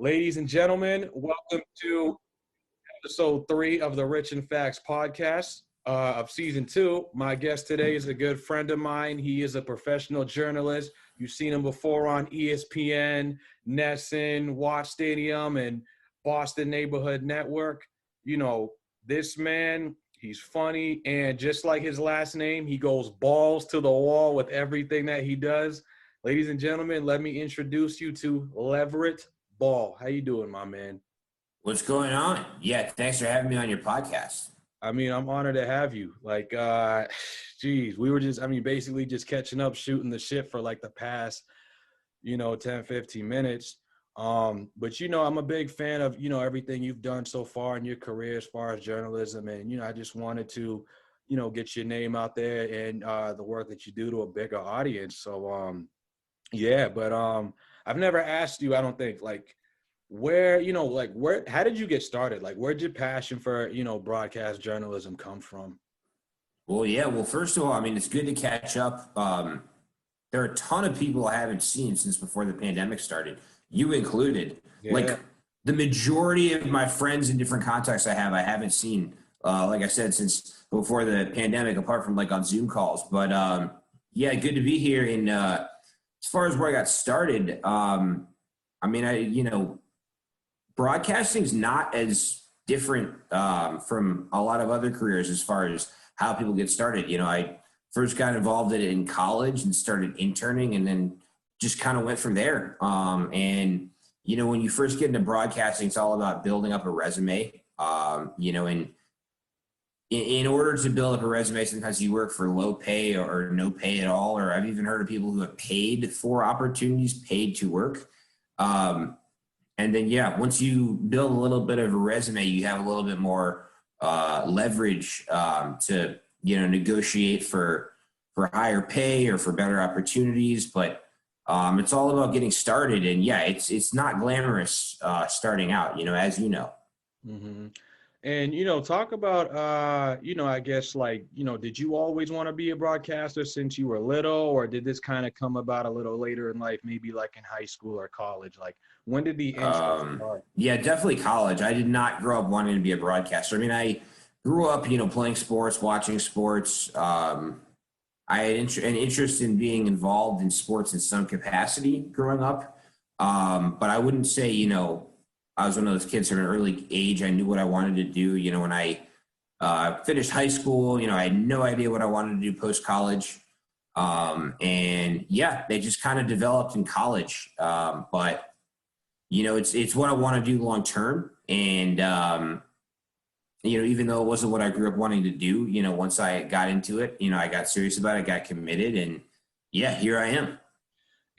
Ladies and gentlemen, welcome to episode 3 of the Rich and Facts podcast of season 2. My guest today is a good friend of mine. He is a professional journalist. You've seen him before on ESPN, NESN, Watch Stadium, and Boston Neighborhood Network. You know, this man, he's funny, and just like his last name, he goes balls to the wall with everything that he does. Ladies and gentlemen, let me introduce you to Leverett. How you doing, my man? What's going on? Yeah, thanks for having me on your podcast. I mean, I'm honored to have you. Geez, we were basically just catching up, shooting the shit for like the past, 10, 15 minutes. But, I'm a big fan of, everything you've done so far in your career as far as journalism. And, I just wanted to, get your name out there and the work that you do to a bigger audience. So, I've never asked you, I don't think, how did you get started? Like, where'd your passion for, broadcast journalism come from? Well, first of all, I mean, it's good to catch up. There are a ton of people I haven't seen since before the pandemic started, you included. Yeah. Like, the majority of my friends in different contexts I haven't seen, like I said, since before the pandemic, apart from like on Zoom calls. But good to be here. And as far as where I got started, broadcasting's not as different from a lot of other careers as far as how people get started. I first got involved in it in college and started interning and then just kind of went from there. When you first get into broadcasting, it's all about building up a resume. And in order to build up a resume, sometimes you work for low pay or no pay at all, or I've even heard of people who have paid for opportunities, paid to work. And then, once you build a little bit of a resume, you have a little bit more leverage to, negotiate for higher pay or for better opportunities. But it's all about getting started. And it's not glamorous starting out, as you know. Mm-hmm. And, talk about, I guess, did you always want to be a broadcaster since you were little, or did this kind of come about a little later in life, maybe like in high school or college? Like, when did the interest start? Yeah, definitely college. I did not grow up wanting to be a broadcaster. I mean, I grew up, playing sports, watching sports. I had an interest in being involved in sports in some capacity growing up. But I wouldn't say, I was one of those kids from an early age. I knew what I wanted to do. When I finished high school, I had no idea what I wanted to do post-college. They just kind of developed in college. But it's what I want to do long-term. And, even though it wasn't what I grew up wanting to do, once I got into it, I got serious about it, got committed, and here I am.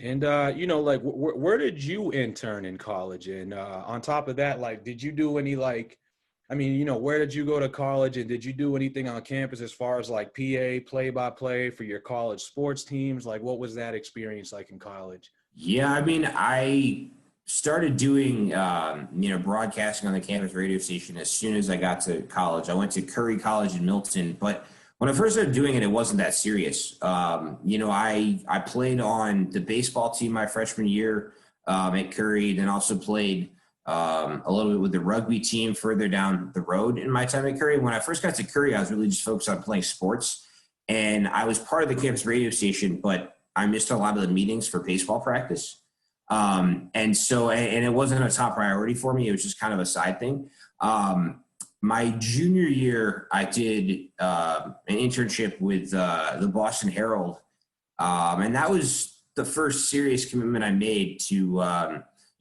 And, where did you intern in college? And on top of that, did you do any, where did you go to college, and did you do anything on campus as far as PA, play-by-play for your college sports teams? Like, what was that experience like in college? Yeah, I mean, I started doing, broadcasting on the campus radio station as soon as I got to college. I went to Curry College in Milton, but when I first started doing it, it wasn't that serious. I played on the baseball team my freshman year at Curry, then also played a little bit with the rugby team further down the road in my time at Curry. When I first got to Curry, I was really just focused on playing sports. And I was part of the campus radio station, but I missed a lot of the meetings for baseball practice. And it wasn't a top priority for me. It was just kind of a side thing. My junior year, I did an internship with the Boston Herald, and that was the first serious commitment I made to,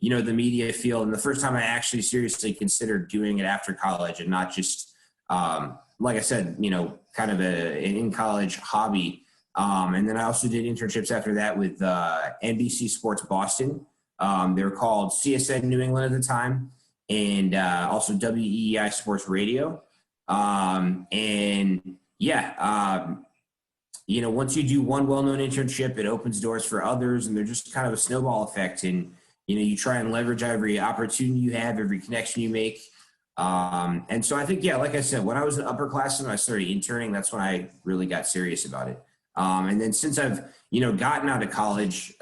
the media field, and the first time I actually seriously considered doing it after college and not just, like I said, kind of an in-college hobby. And then I also did internships after that with NBC Sports Boston. They were called CSN New England at the time. And also WEEI Sports Radio. Once you do one well-known internship, it opens doors for others, and they're just kind of a snowball effect. And, you try and leverage every opportunity you have, every connection you make. And so I think, like I said, when I was an upperclassman, I started interning. That's when I really got serious about it. And then since I've, gotten out of college,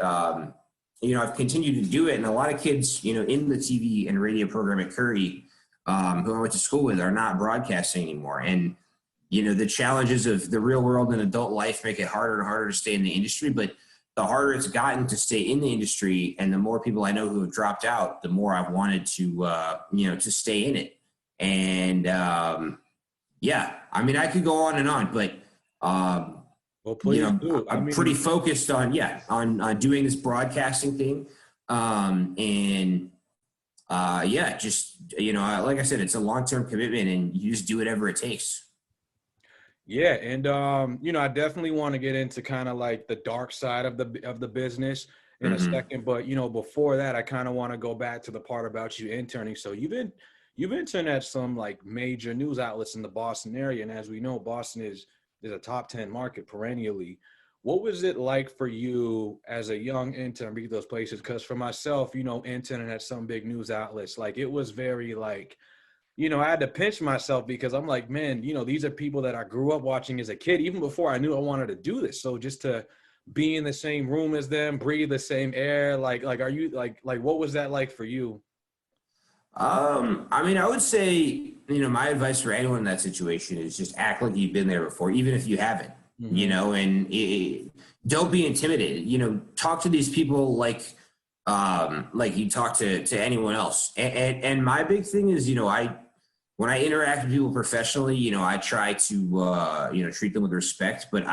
I've continued to do it. And a lot of kids, in the TV and radio program at Curry, who I went to school with, are not broadcasting anymore. And, the challenges of the real world and adult life make it harder and harder to stay in the industry. But the harder it's gotten to stay in the industry, and the more people I know who have dropped out, the more I've wanted to, to stay in it. And, I could go on and on, but, well, please do. I'm pretty focused on doing this broadcasting thing. Like I said, it's a long-term commitment, and you just do whatever it takes. Yeah. And, I definitely want to get into kind of like the dark side of the business in a second. But, before that, I kind of want to go back to the part about you interning. So you've interned at some like major news outlets in the Boston area. And as we know, Boston is a top 10 market perennially. What was it like for you as a young intern to read those places? Because for myself, interning at some big news outlets, like it was very like, I had to pinch myself because I'm like, man, these are people that I grew up watching as a kid, even before I knew I wanted to do this. So just to be in the same room as them, breathe the same air, like, are you like, what was that like for you? I would say, my advice for anyone in that situation is just act like you've been there before, even if you haven't, and don't be intimidated, talk to these people like you talk to anyone else. And my big thing is, when I interact with people professionally, I try to, treat them with respect, but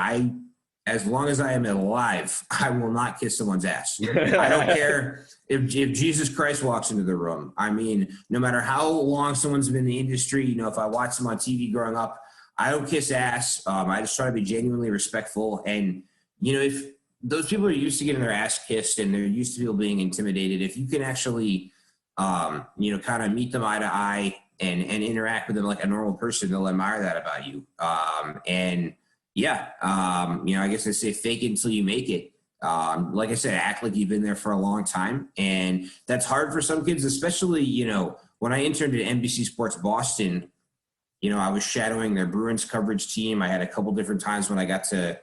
as long as I am alive, I will not kiss someone's ass. I don't care if Jesus Christ walks into the room. No matter how long someone's been in the industry, if I watch them on TV growing up, I don't kiss ass. I just try to be genuinely respectful. And, if those people are used to getting their ass kissed and they're used to people being intimidated, if you can actually, kind of meet them eye to eye and interact with them like a normal person, they'll admire that about you. I guess I say fake it until you make it. Like I said, act like you've been there for a long time. And that's hard for some kids, especially, when I interned at NBC Sports Boston, I was shadowing their Bruins coverage team. I had a couple different times when I got to,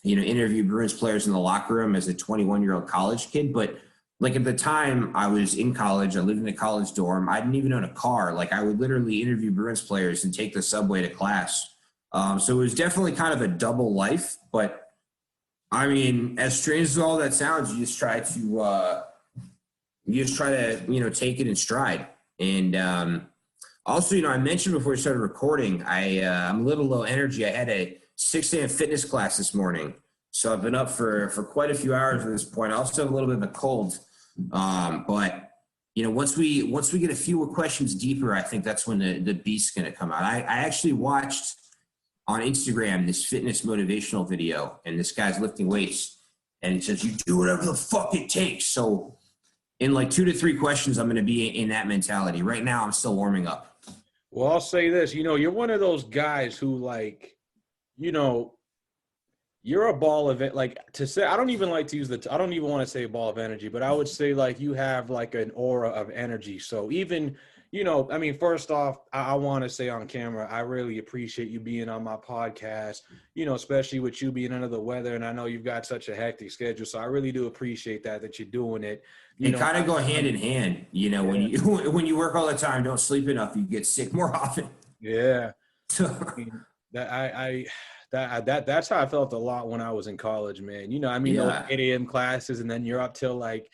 interview Bruins players in the locker room as a 21-year-old college kid. But like at the time I was in college, I lived in a college dorm. I didn't even own a car. Like I would literally interview Bruins players and take the subway to class. So it was definitely kind of a double life, but as strange as all that sounds, you just try to, take it in stride. And, also, I mentioned before we started recording, I'm a little low energy. I had a 6 a.m. fitness class this morning. So I've been up for quite a few hours at this point. I also have a little bit of a cold. But once we get a few questions deeper, I think that's when the beast's going to come out. I actually watched on Instagram this fitness motivational video, and this guy's lifting weights, and he says, you do whatever the fuck it takes. So in like 2 to 3 questions, I'm going to be in that mentality. Right now, I'm still warming up. Well, I'll say this, you're one of those guys who like, you're a ball of it. Like to say, I don't even like to use I don't even want to say ball of energy, but I would say like you have like an aura of energy. So even, first off, I want to say on camera, I really appreciate you being on my podcast, especially with you being under the weather. And I know you've got such a hectic schedule. So I really do appreciate that you're doing it. You kind of go hand in hand, Yeah. when you work all the time, don't sleep enough, you get sick more often. Yeah. That's how I felt a lot when I was in college, man. Those 8 a.m. classes, and then you're up till like,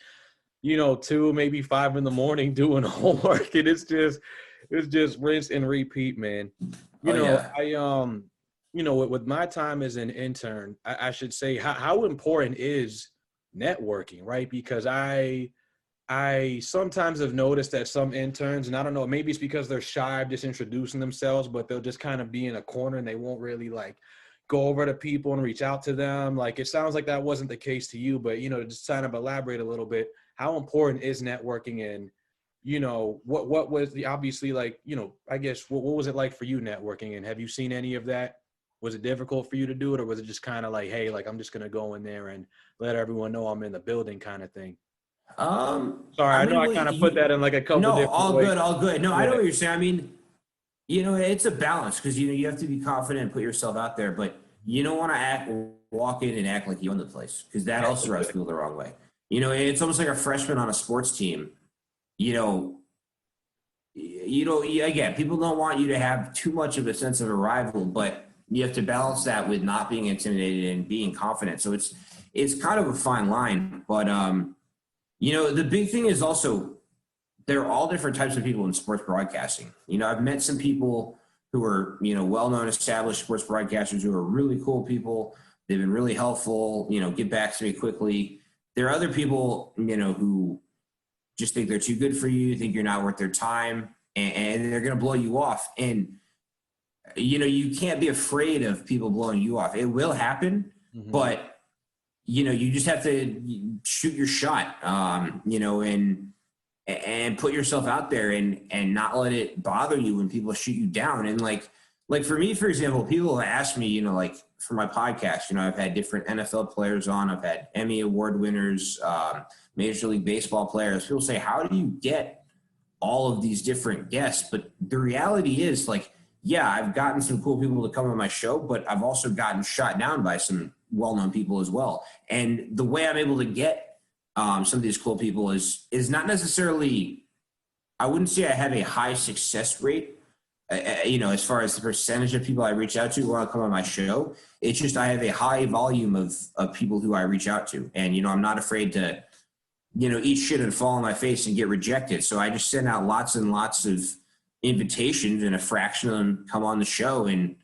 2, maybe 5 in the morning doing homework. And it's just rinse and repeat, man. With my time as an intern, I should say how important is networking, right? Because I sometimes have noticed that some interns, and I don't know, maybe it's because they're shy of just introducing themselves, but they'll just kind of be in a corner and they won't really like go over to people and reach out to them. Like, it sounds like that wasn't the case to you, but, just kind of elaborate a little bit. How important is networking? And, what was the, obviously, like, I guess, what was it like for you networking? And have you seen any of that? Was it difficult for you to do it? Or was it just kind of like, hey, like, I'm just going to go in there and let everyone know I'm in the building kind of thing? Sorry, I know I kind of put that in like a couple different ways. All good. No, I know what you're saying. It's a balance because, you have to be confident and put yourself out there, but you don't want to act walk in and act like you own the place, because that also rubs people the wrong way. You know, it's almost like a freshman on a sports team. You know, again, people don't want you to have too much of a sense of arrival, but you have to balance that with not being intimidated and being confident. So it's kind of a fine line. But, you know, the big thing is also there are all different types of people in sports broadcasting. You know, I've met some people who are, you know, well-known established sports broadcasters who are really cool people. They've been really helpful, you know, get back to me quickly. There are other people, you know, who just think they're too good for you, think you're not worth their time, and they're going to blow you off. And, you know, you can't be afraid of people blowing you off. It will happen, but, you know, you just have to shoot your shot, you know, and put yourself out there and not let it bother you when people shoot you down. And like for me, for example, people have asked me, you know, like for my podcast, you know, I've had different NFL players on, I've had Emmy Award winners, Major League Baseball players. People say, how do you get all of these different guests? But the reality is, like, yeah, I've gotten some cool people to come on my show, but I've also gotten shot down by some well-known people as well. And the way I'm able to get some of these cool people is not necessarily, I wouldn't say I have a high success rate, you know, as far as the percentage of people I reach out to who want to come on my show. It's just I have a high volume of people who I reach out to. And, you know, I'm not afraid to, you know, eat shit and fall on my face and get rejected. So I just send out lots and lots of invitations, and a fraction of them come on the show. And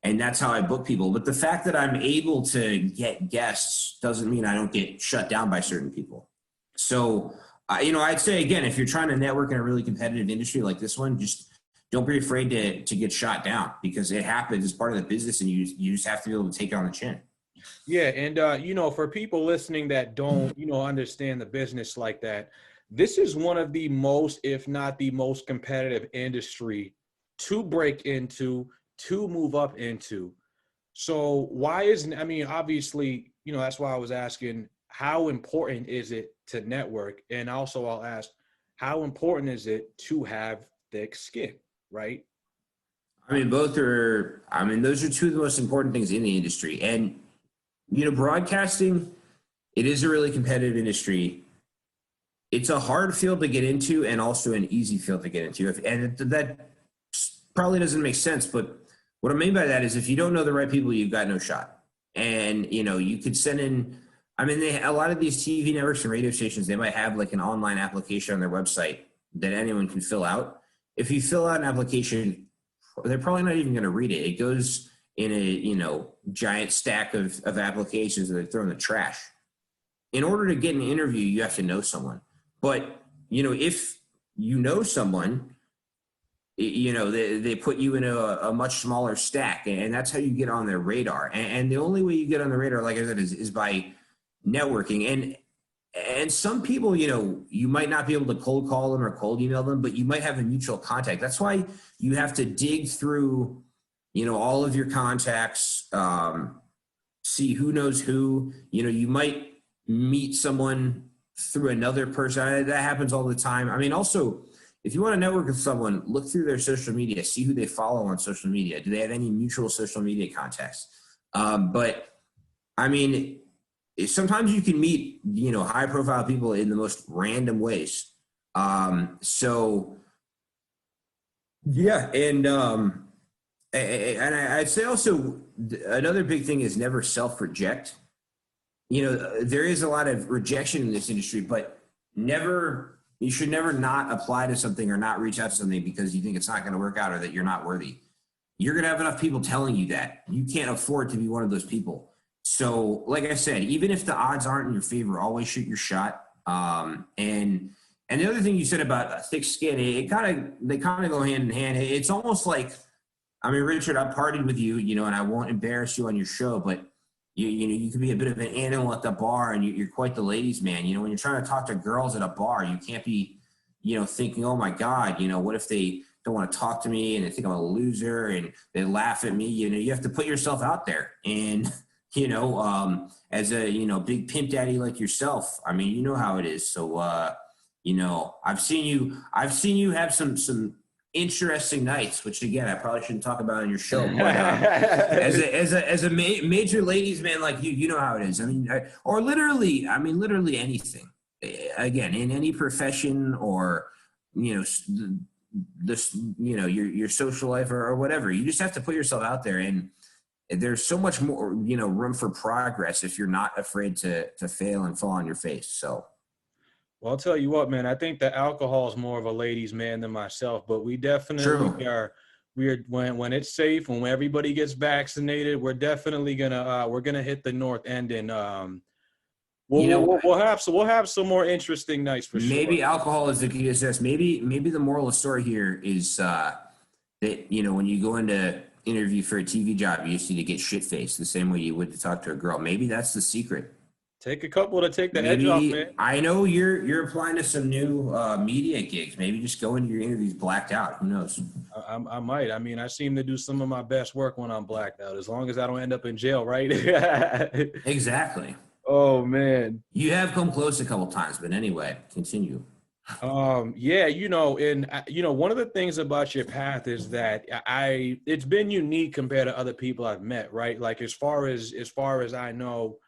that's how I book people. But the fact that I'm able to get guests doesn't mean I don't get shut down by certain people. So, you know, I'd say, again, if you're trying to network in a really competitive industry like this one, just don't be afraid to get shot down, because it happens. It's part of the business, and you just have to be able to take it on the chin. Yeah. And, you know, for people listening that don't, you know, understand the business like that, this is one of the most, if not the most competitive industry to break into, to move up into. So why isn't, I mean, obviously, you know, that's why I was asking, how important is it to network? And also I'll ask, how important is it to have thick skin, right? I mean, those are two of the most important things in the industry. And, you know, broadcasting, it is a really competitive industry. It's a hard field to get into, and also an easy field to get into. And that probably doesn't make sense, but what I mean by that is if you don't know the right people, you've got no shot. And, you know, you could send in, I mean, a lot of these TV networks and radio stations, they might have like an online application on their website that anyone can fill out. If you fill out an application, they're probably not even going to read it. It goes in a, you know, giant stack of applications that they throw in the trash. In order to get an interview, you have to know someone. But, you know, if you know someone, you know, they put you in a much smaller stack, and that's how you get on their radar. And the only way you get on the radar, like I said, is by networking. And some people, you know, you might not be able to cold call them or cold email them, but you might have a mutual contact. That's why you have to dig through, you know, all of your contacts, see who knows who. You know, you might meet someone through another person. That happens all the time. I mean, also, if you want to network with someone, look through their social media, see who they follow on social media. Do they have any mutual social media contacts? But I mean, sometimes you can meet, you know, high profile people in the most random ways. So yeah. And I'd say also another big thing is never self-reject. You know, there is a lot of rejection in this industry, but you should never not apply to something or not reach out to something because you think it's not going to work out or that you're not worthy. You're going to have enough people telling you that. You can't afford to be one of those people. So like I said, even if the odds aren't in your favor, always shoot your shot. And the other thing you said about thick skin, they kind of go hand in hand. It's almost like, I mean, Richard, I partied with you, you know, and I won't embarrass you on your show, but you know, you could be a bit of an animal at the bar, and you're quite the ladies' man. You know, when you're trying to talk to girls at a bar, you can't be, you know, thinking, oh my God, you know, what if they don't want to talk to me and they think I'm a loser and they laugh at me? You know, you have to put yourself out there. And, you know, as a, you know, big pimp daddy like yourself, I mean, you know how it is. So, you know, I've seen you have some interesting nights, which again, I probably shouldn't talk about on your show, but as a major ladies man like you know how it is. I mean, literally anything. Again, in any profession or, you know, this, you know, your social life or whatever, you just have to put yourself out there, and there's so much more, you know, room for progress if you're not afraid to fail and fall on your face. So. Well, I'll tell you what, man, I think that alcohol is more of a ladies' man than myself, but we definitely are. When it's safe, when everybody gets vaccinated, we're definitely gonna hit the north end, and we'll have some more interesting nights for sure. Maybe alcohol is the key to success. Maybe the moral of the story here is that, you know, when you go into interview for a TV job, you just need to get shit faced the same way you would to talk to a girl. Maybe that's the secret. Take a couple to take the edge off, man. I know you're applying to some new media gigs. Maybe just go into your interviews blacked out. Who knows? I might. I mean, I seem to do some of my best work when I'm blacked out, as long as I don't end up in jail, right? Exactly. Oh, man. You have come close a couple times, but anyway, continue. Yeah, you know, and one of the things about your path is that it's been unique compared to other people I've met, right? Like as far as I know,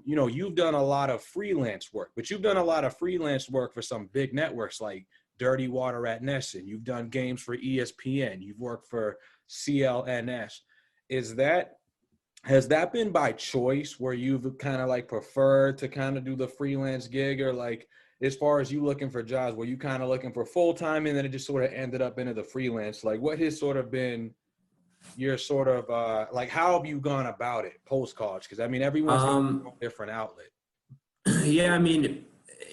you know, you've done a lot of freelance work, but you've done a lot of freelance work for some big networks like Dirty Water at NESN. You've done games for ESPN. You've worked for CLNS. Has that been by choice, where you've kind of like preferred to kind of do the freelance gig, or like as far as you looking for jobs, were you kind of looking for full-time and then it just sort of ended up into the freelance? Like what has sort of been your sort of like, how have you gone about it post-college? Because I mean, everyone's got a different outlet. Yeah, I mean,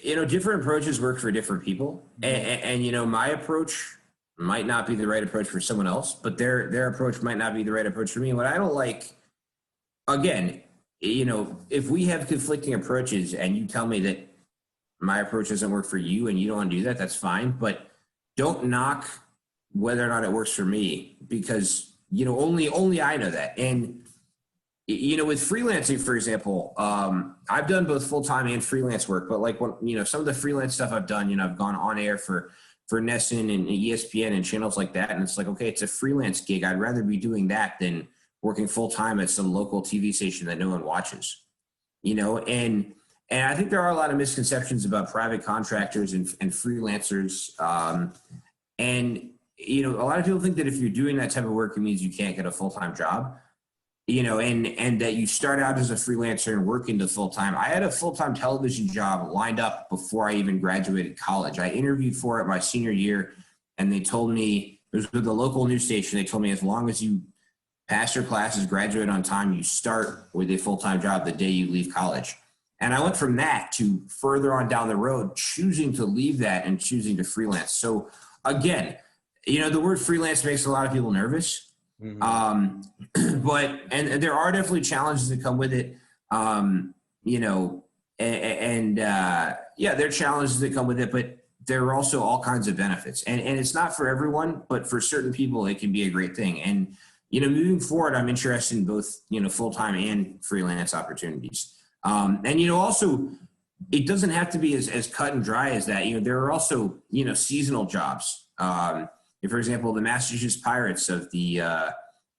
you know, different approaches work for different people, and you know, my approach might not be the right approach for someone else, but their approach might not be the right approach for me. What I don't like, again, you know, if we have conflicting approaches and you tell me that my approach doesn't work for you and you don't want to do that, that's fine, but don't knock whether or not it works for me, because you know, only I know that. And, you know, with freelancing, for example, I've done both full-time and freelance work, but like when, you know, some of the freelance stuff I've done, you know, I've gone on air for NESN and ESPN and channels like that. And it's like, okay, it's a freelance gig. I'd rather be doing that than working full-time at some local TV station that no one watches, you know? And I think there are a lot of misconceptions about private contractors and freelancers. And, you know, a lot of people think that if you're doing that type of work, it means you can't get a full-time job, you know, and that you start out as a freelancer and work into full-time. I had a full-time television job lined up before I even graduated college. I interviewed for it my senior year, and they told me, it was with the local news station, they told me as long as you pass your classes, graduate on time, you start with a full-time job the day you leave college. And I went from that to further on down the road, choosing to leave that and choosing to freelance. So again, you know, the word freelance makes a lot of people nervous, but there are definitely challenges that come with it, you know, yeah, there are challenges that come with it, but there are also all kinds of benefits. And it's not for everyone, but for certain people, it can be a great thing. And, you know, moving forward, I'm interested in both, you know, full-time and freelance opportunities. And, you know, also, it doesn't have to be as cut and dry as that. You know, there are also, you know, seasonal jobs. For example, the Massachusetts Pirates of the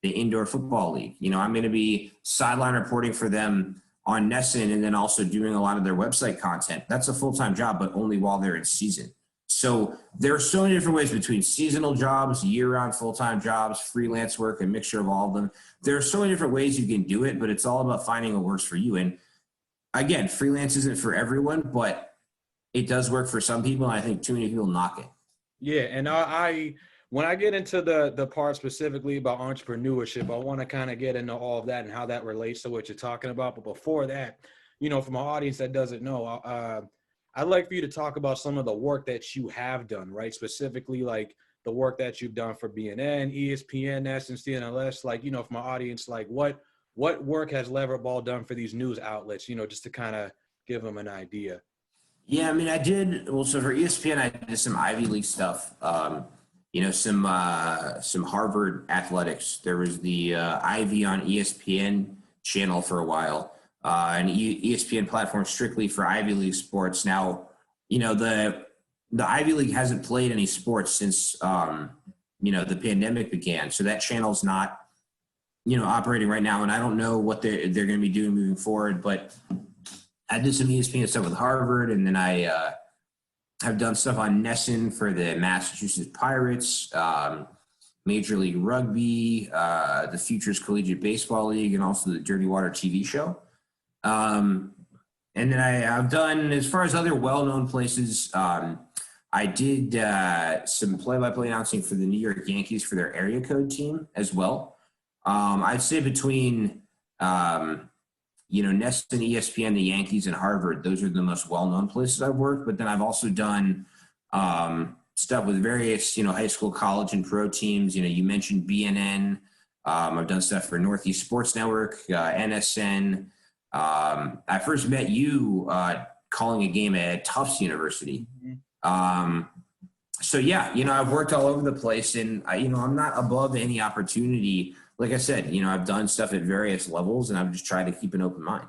Indoor Football League. You know, I'm going to be sideline reporting for them on NESN and then also doing a lot of their website content. That's a full-time job, but only while they're in season. So there are so many different ways between seasonal jobs, year-round full-time jobs, freelance work, a mixture of all of them. There are so many different ways you can do it, but it's all about finding what works for you. And again, freelance isn't for everyone, but it does work for some people, and I think too many people knock it. Yeah, and when I get into the part specifically about entrepreneurship, I want to kind of get into all of that and how that relates to what you're talking about. But before that, you know, for my audience that doesn't know, I'd like for you to talk about some of the work that you have done, right? Specifically, like the work that you've done for BNN, ESPN, NESN, CNLS. Like, you know, for my audience, like what work has Leverett Ball done for these news outlets, you know, just to kind of give them an idea? Yeah, I mean, so for ESPN, I did some Ivy League stuff. You know, some Harvard athletics. There was the Ivy on ESPN channel for a while, an ESPN platform strictly for Ivy League sports. Now, you know, the Ivy League hasn't played any sports since, the pandemic began. So that channel's not, operating right now. And I don't know what they're going to be doing moving forward, but I did some ESPN stuff with Harvard. And then I have done stuff on NESN for the Massachusetts Pirates, Major League Rugby, the Futures Collegiate Baseball League, and also the Dirty Water TV show. And then I've done, as far as other well-known places, I did some play-by-play announcing for the New York Yankees for their area code team as well. I'd say between, NESN, ESPN, the Yankees, and Harvard, those are the most well-known places I've worked. But then I've also done stuff with various, high school, college, and pro teams. You mentioned BNN. I've done stuff for Northeast Sports Network, NSN. I first met you calling a game at Tufts University. So yeah, I've worked all over the place, and I'm not above any opportunity. Like I said, I've done stuff at various levels, and I've just tried to keep an open mind.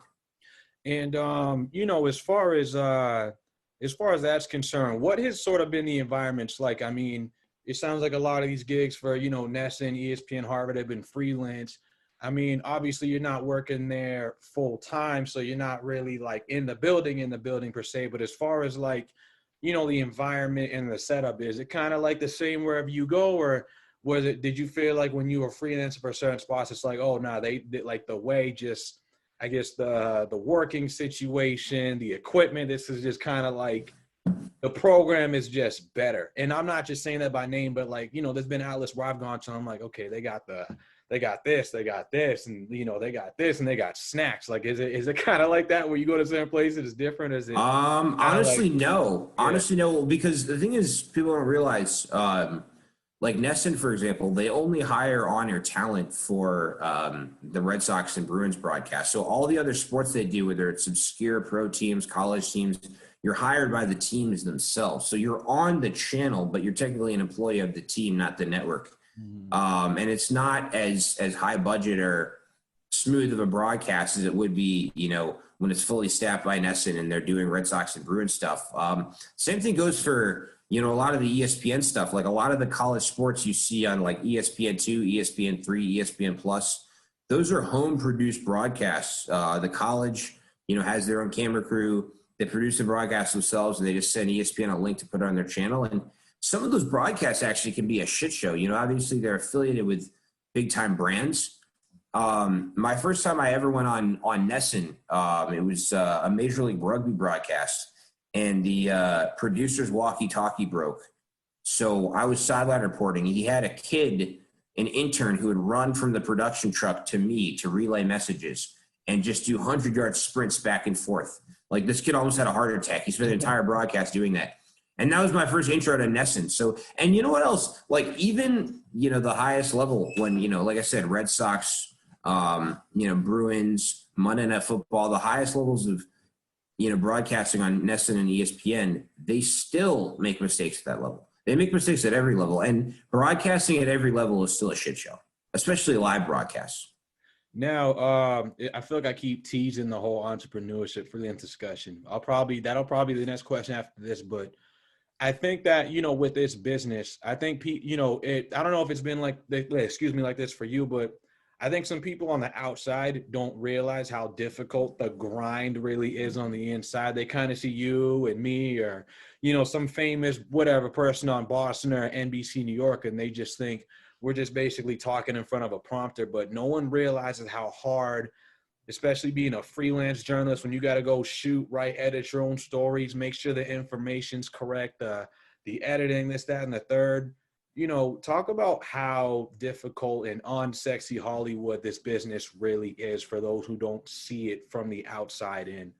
And as far as that's concerned, what has sort of been the environments like? I mean, it sounds like a lot of these gigs for NESN, ESPN, Harvard have been freelance. I mean, obviously you're not working there full time, so you're not really like in the building per se. But as far as like, the environment and the setup, is it kind of like the same wherever you go, or did you feel like when you were freelancing for certain spots, it's like, oh no, they like the way, just, I guess the working situation, the equipment, this is just kind of like the program is just better. And I'm not just saying that by name, but like, there's been outlets where I've gone to, I'm like, okay, they got this, and they got this, and they got snacks. Like, is it kind of like that where you go to certain places, it's different? Is it? Honestly, like, no. Yeah. Honestly, no. Because the thing is, people don't realize, like NESN, for example, they only hire on-air talent for the Red Sox and Bruins broadcast. So all the other sports they do, whether it's obscure pro teams, college teams, you're hired by the teams themselves. So you're on the channel, but you're technically an employee of the team, not the network. And it's not as high budget or smooth of a broadcast as it would be, when it's fully staffed by NESN and they're doing Red Sox and Bruins stuff. Same thing goes for, a lot of the ESPN stuff. Like a lot of the college sports you see on like ESPN2, ESPN3, ESPN Plus, those are home produced broadcasts. The college, has their own camera crew. They produce the broadcast themselves, and they just send ESPN a link to put it on their channel. And some of those broadcasts actually can be a shit show. Obviously they're affiliated with big time brands. My first time I ever went on NESN, it was a Major League Rugby broadcast, and the producer's walkie-talkie broke. So I was sideline reporting. He had a kid, an intern, who would run from the production truck to me to relay messages and just do 100-yard sprints back and forth. Like, this kid almost had a heart attack. He spent the entire broadcast doing that. And that was my first intro to NESN. So, and you know what else? Like, even, the highest level when, like I said, Red Sox, Bruins, Monday Night Football, the highest levels of, broadcasting on NESN and ESPN, they still make mistakes at that level. They make mistakes at every level. And broadcasting at every level is still a shit show, especially live broadcasts. Now, I feel like I keep teasing the whole entrepreneurship freelance discussion. That'll probably be the next question after this, but I think that, with this business, I think, I don't know if it's been like this for you, but I think some people on the outside don't realize how difficult the grind really is on the inside. They kind of see you and me or, some famous whatever person on Boston or NBC New York, and they just think we're just basically talking in front of a prompter, but no one realizes how hard, especially being a freelance journalist, when you got to go shoot, write, edit your own stories, make sure the information's correct, the editing, this, that, and the third. Talk about how difficult and unsexy Hollywood this business really is for those who don't see it from the outside in.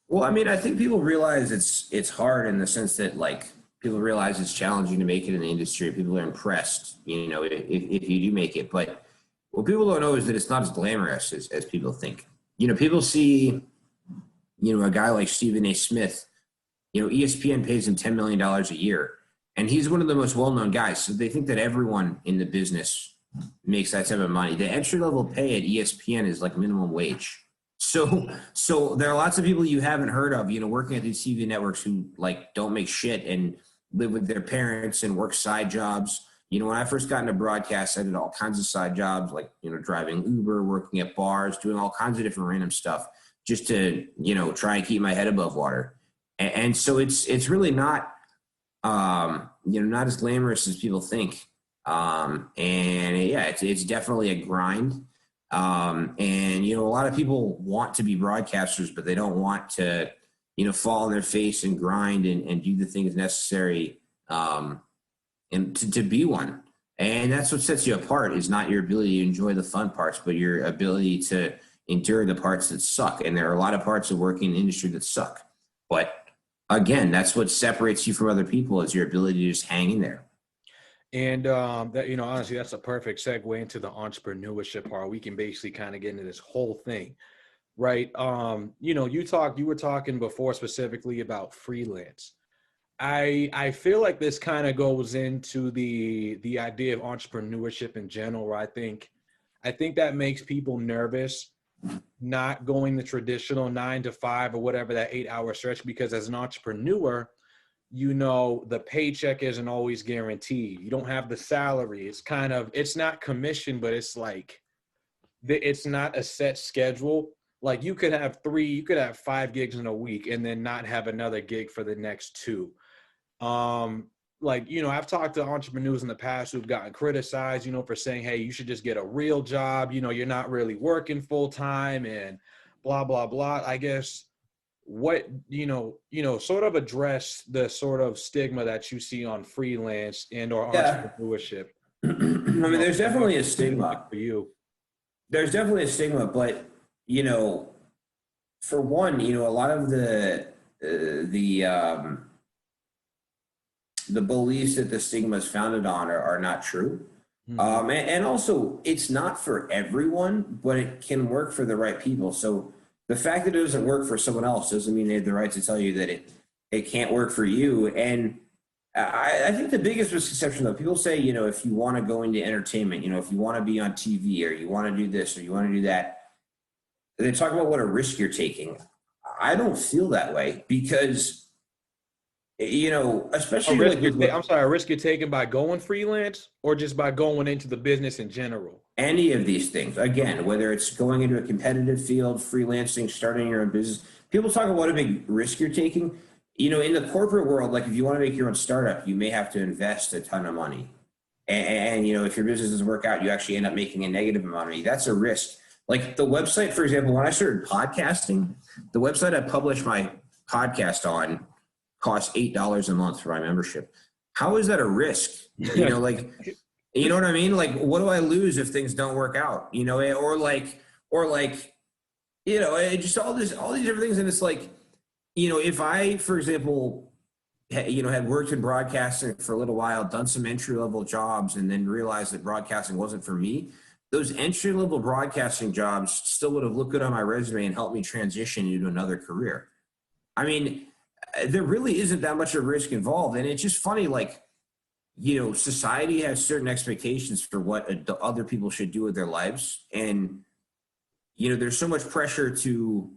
Well, I mean, I think people realize it's hard in the sense that, like, people realize it's challenging to make it in the industry. People are impressed, if you do make it. But what people don't know is that it's not as glamorous as people think. People see, a guy like Stephen A. Smith, ESPN pays him $10 million a year. And he's one of the most well-known guys. So they think that everyone in the business makes that type of money. The entry-level pay at ESPN is like minimum wage. So there are lots of people you haven't heard of, working at these TV networks who like don't make shit. And live with their parents and work side jobs. You know, when I first got into broadcast, I did all kinds of side jobs, like, you know, driving Uber, working at bars, doing all kinds of different random stuff just to, you know, try and keep my head above water. And so it's really not, you know, not as glamorous as people think. And yeah, it's definitely a grind. And, you know, a lot of people want to be broadcasters, but they don't want to, you know, fall on their face and grind and do the things necessary, and to be one. And that's what sets you apart, is not your ability to enjoy the fun parts, but your ability to endure the parts that suck. And there are a lot of parts of working in the industry that suck. But again, that's what separates you from other people, is your ability to just hang in there. And that, you know, honestly, that's a perfect segue into the entrepreneurship part. We can basically kind of get into this whole thing, right? You know, you were talking before specifically about freelance. I feel like this kind of goes into the idea of entrepreneurship in general, where I think that makes people nervous, not going the traditional 9 to 5 or whatever, that 8-hour stretch, because as an entrepreneur, you know, the paycheck isn't always guaranteed. You don't have the salary. It's not commission, but it's like, it's not a set schedule. Like you could have 5 gigs in a week and then not have another gig for the next 2. Like, you know, I've talked to entrepreneurs in the past who've gotten criticized, you know, for saying, hey, you should just get a real job. You know, you're not really working full time and blah, blah, blah. I guess what, you know, sort of address the sort of stigma that you see on freelance and or entrepreneurship. I mean, there's definitely a stigma for you. There's definitely a stigma, but, you know, for one, you know, a lot of the beliefs that the stigma is founded on are not true. Mm-hmm. And also, it's not for everyone, but it can work for the right people. So the fact that it doesn't work for someone else doesn't mean they have the right to tell you that it can't work for you. And I think the biggest misconception, though, people say, you know, if you want to go into entertainment, you know, if you want to be on TV or you want to do this or you want to do that, they talk about what a risk you're taking. I don't feel that way because, you know, especially a risk you're taking by going freelance or just by going into the business in general? Any of these things. Again, whether it's going into a competitive field, freelancing, starting your own business, people talk about what a big risk you're taking. You know, in the corporate world, like if you want to make your own startup, you may have to invest a ton of money. And you know, if your business doesn't work out, you actually end up making a negative amount of money. That's a risk. Like the website, for example, when I started podcasting, the website I published my podcast on costs $8 a month for my membership. How is that a risk? You know, like, you know what I mean? Like, what do I lose if things don't work out? You know, or like, you know, just all these different things. And it's like, you know, if I, for example, you know, had worked in broadcasting for a little while, done some entry-level jobs, and then realized that broadcasting wasn't for me, those entry-level broadcasting jobs still would have looked good on my resume and helped me transition into another career. I mean, there really isn't that much of risk involved. And it's just funny, like, you know, society has certain expectations for what other people should do with their lives. And, you know, there's so much pressure to,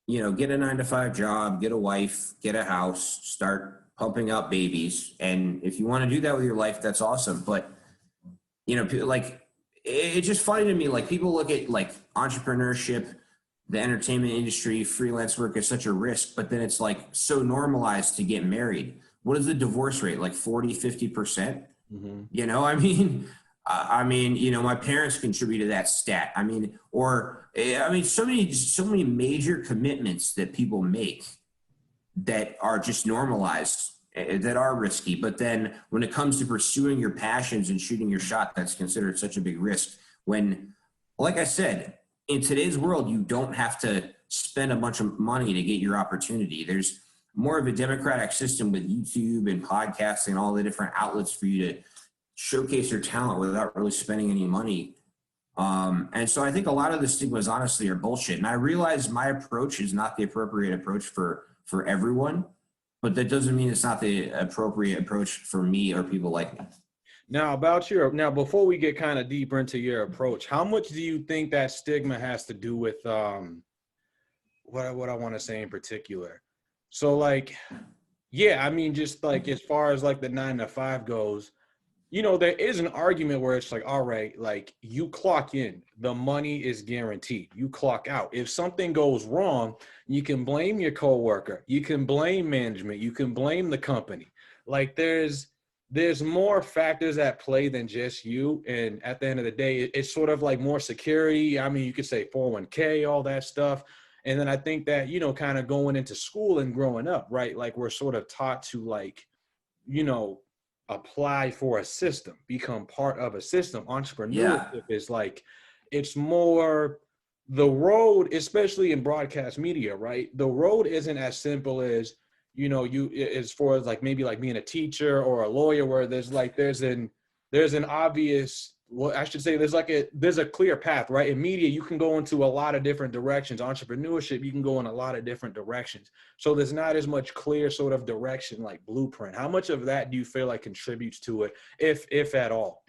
you know, get a 9-to-5 job, get a wife, get a house, start pumping out babies. And if you want to do that with your life, that's awesome. But, you know, like, it's just funny to me, like people look at like entrepreneurship, the entertainment industry, freelance work is such a risk, but then it's like so normalized to get married. What is the divorce rate? Like 40, 50%? Mm-hmm. You know, I mean, you know, my parents contribute to that stat. I mean, so many major commitments that people make that are just normalized, that are risky. But then when it comes to pursuing your passions and shooting your shot, that's considered such a big risk. When, like I said, in today's world, you don't have to spend a bunch of money to get your opportunity. There's more of a democratic system with YouTube and podcasting and all the different outlets for you to showcase your talent without really spending any money. And so I think a lot of the stigmas honestly are bullshit. And I realize my approach is not the appropriate approach for everyone, but that doesn't mean it's not the appropriate approach for me or people like me. Now before we get kind of deeper into your approach, how much do you think that stigma has to do with what I want to say in particular? So like, Yeah, I mean, just like as far as like the 9 to 5 goes, you know, there is an argument where it's like, all right, like you clock in, the money is guaranteed. You clock out. If something goes wrong, you can blame your coworker, you can blame management, you can blame the company. Like there's more factors at play than just you. And at the end of the day, it's sort of like more security. I mean, you could say 401k, all that stuff. And then I think that, you know, kind of going into school and growing up, right? Like we're sort of taught to like, you know, apply for a system, become part of a system. Entrepreneurship is like, it's more the road, especially in broadcast media, right? The road isn't as simple as, you know, you as far as like maybe like being a teacher or a lawyer, where there's an obvious, well, I should say there's a clear path, right? In media, you can go into a lot of different directions. Entrepreneurship, you can go in a lot of different directions. So there's not as much clear sort of direction, like blueprint. How much of that do you feel like contributes to it, if at all?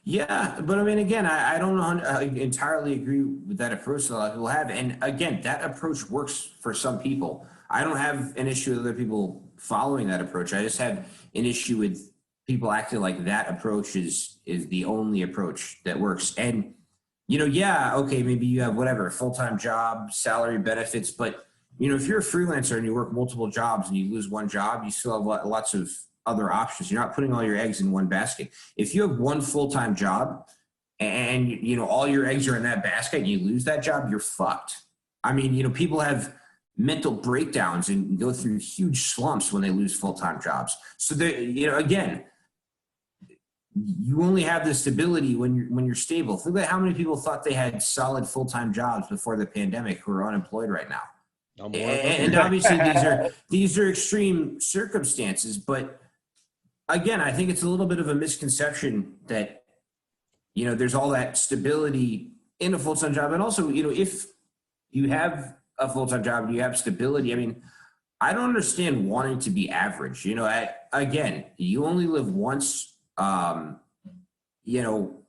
Yeah, but I mean, again, I don't entirely agree with that approach that a lot of people have. And again, that approach works for some people. I don't have an issue with other people following that approach. I just have an issue with people acting like that approach is the only approach that works. And, you know, yeah, okay, maybe you have whatever, full-time job, salary, benefits, but, you know, if you're a freelancer and you work multiple jobs and you lose one job, you still have lots of other options. You're not putting all your eggs in one basket. If you have one full-time job and, you know, all your eggs are in that basket and you lose that job, you're fucked. I mean, you know, people have mental breakdowns and go through huge slumps when they lose full-time jobs. So they, you know, again, you only have the stability when you're stable. Think about how many people thought they had solid full-time jobs before the pandemic who are unemployed right now. And obviously these are extreme circumstances, but again, I think it's a little bit of a misconception that, you know, there's all that stability in a full-time job. And also, you know, if you have a full-time job and you have stability, I mean, I don't understand wanting to be average. You know, again, you only live once. You know,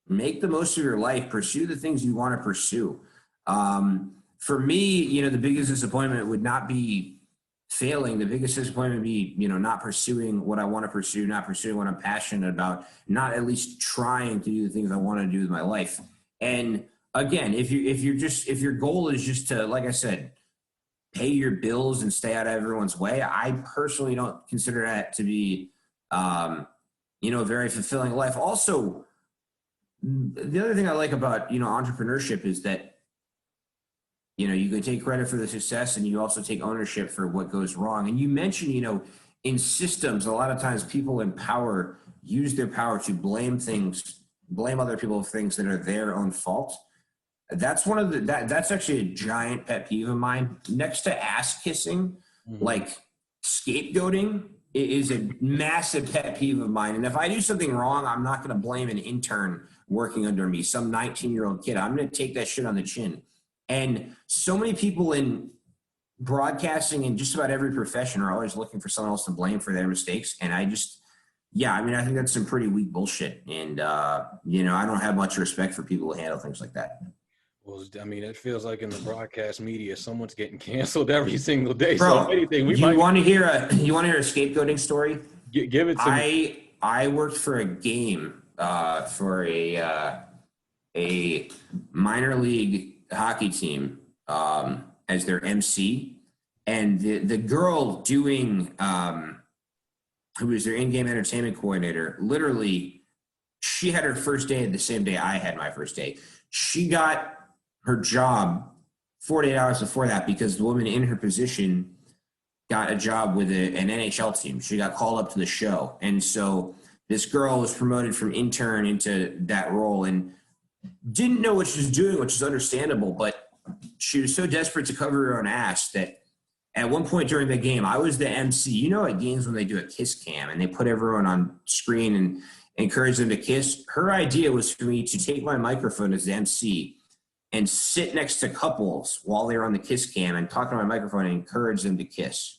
make the most of your life, pursue the things you want to pursue. For me, you know, the biggest disappointment would not be failing. The biggest disappointment would be, you know, not pursuing what I want to pursue, not pursuing what I'm passionate about, not at least trying to do the things I want to do with my life. And again, if your goal is just to, like I said, pay your bills and stay out of everyone's way, I personally don't consider that to be, you know, a very fulfilling life. Also, the other thing I like about, you know, entrepreneurship is that, you know, you can take credit for the success and you also take ownership for what goes wrong. And you mentioned, you know, in systems, a lot of times people in power use their power to blame other people for things that are their own fault. That's that's actually a giant pet peeve of mine. Next to ass kissing, like scapegoating is a massive pet peeve of mine. And if I do something wrong, I'm not going to blame an intern working under me, some 19-year-old kid. I'm going to take that shit on the chin. And so many people in broadcasting and just about every profession are always looking for someone else to blame for their mistakes. And I think that's some pretty weak bullshit. And, you know, I don't have much respect for people who handle things like that. Well, I mean, it feels like in the broadcast media, someone's getting canceled every single day. Bro, so anything, you want to hear a scapegoating story? Give it to me. I worked for a game for a minor league hockey team as their MC, and the girl doing who was their in-game entertainment coordinator, literally, she had her first day the same day I had my first day. She got her job 48 hours before that because the woman in her position got a job with an NHL team. She got called up to the show. And so this girl was promoted from intern into that role and didn't know what she was doing, which is understandable, but she was so desperate to cover her own ass that at one point during the game, I was the MC. You know, at games when they do a kiss cam and they put everyone on screen and encourage them to kiss, her idea was for me to take my microphone as the MC and sit next to couples while they were on the kiss cam and talk to my microphone and encourage them to kiss.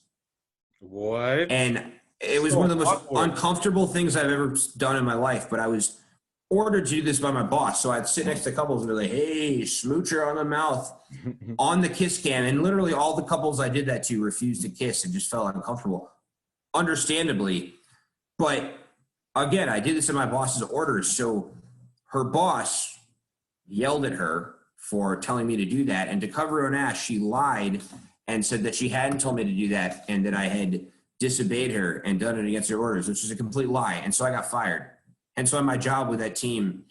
What? And it was one of the most uncomfortable things I've ever done in my life, but I was ordered to do this by my boss. So I'd sit next to couples and be like, hey, smoocher on the mouth on the kiss cam. And literally all the couples I did that to refused to kiss and just felt uncomfortable. understandably. But again, I did this in my boss's orders. So her boss yelled at her for telling me to do that. And to cover her own ass, she lied and said that she hadn't told me to do that and that I had disobeyed her and done it against her orders, which is a complete lie. And so I got fired. And so my job with that team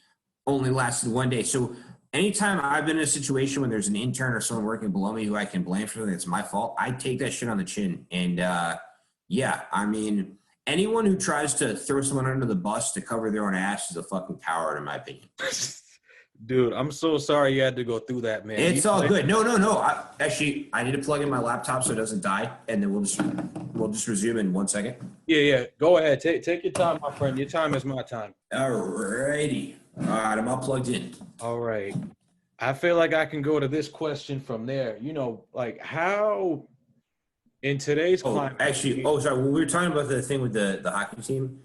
only lasted one day. So anytime I've been in a situation when there's an intern or someone working below me who I can blame for something that's my fault, I take that shit on the chin. And yeah, I mean, anyone who tries to throw someone under the bus to cover their own ass is a fucking coward, in my opinion. Dude, I'm so sorry you had to go through that, man. It's all good. No. I need to plug in my laptop so it doesn't die, and then we'll just resume in 1 second. Yeah. Go ahead. Take your time, my friend. Your time is my time. All righty. All right, I'm all plugged in. All right. I feel like I can go to this question from there. You know, like how in today's climate. Sorry. Well, we were talking about the thing with the hockey team.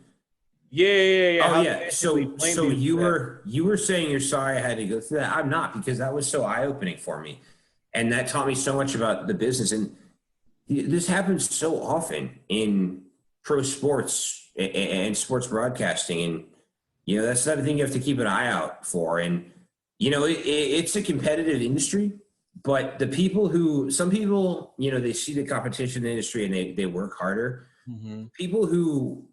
Yeah. Oh, yeah. So you were saying you're sorry I had to go through that. I'm not, because that was so eye-opening for me. And that taught me so much about the business. And this happens so often in pro sports and sports broadcasting. And, you know, that's another thing you have to keep an eye out for. And, you know, it's a competitive industry, but some people, you know, they see the competition in the industry and they work harder. Mm-hmm. People who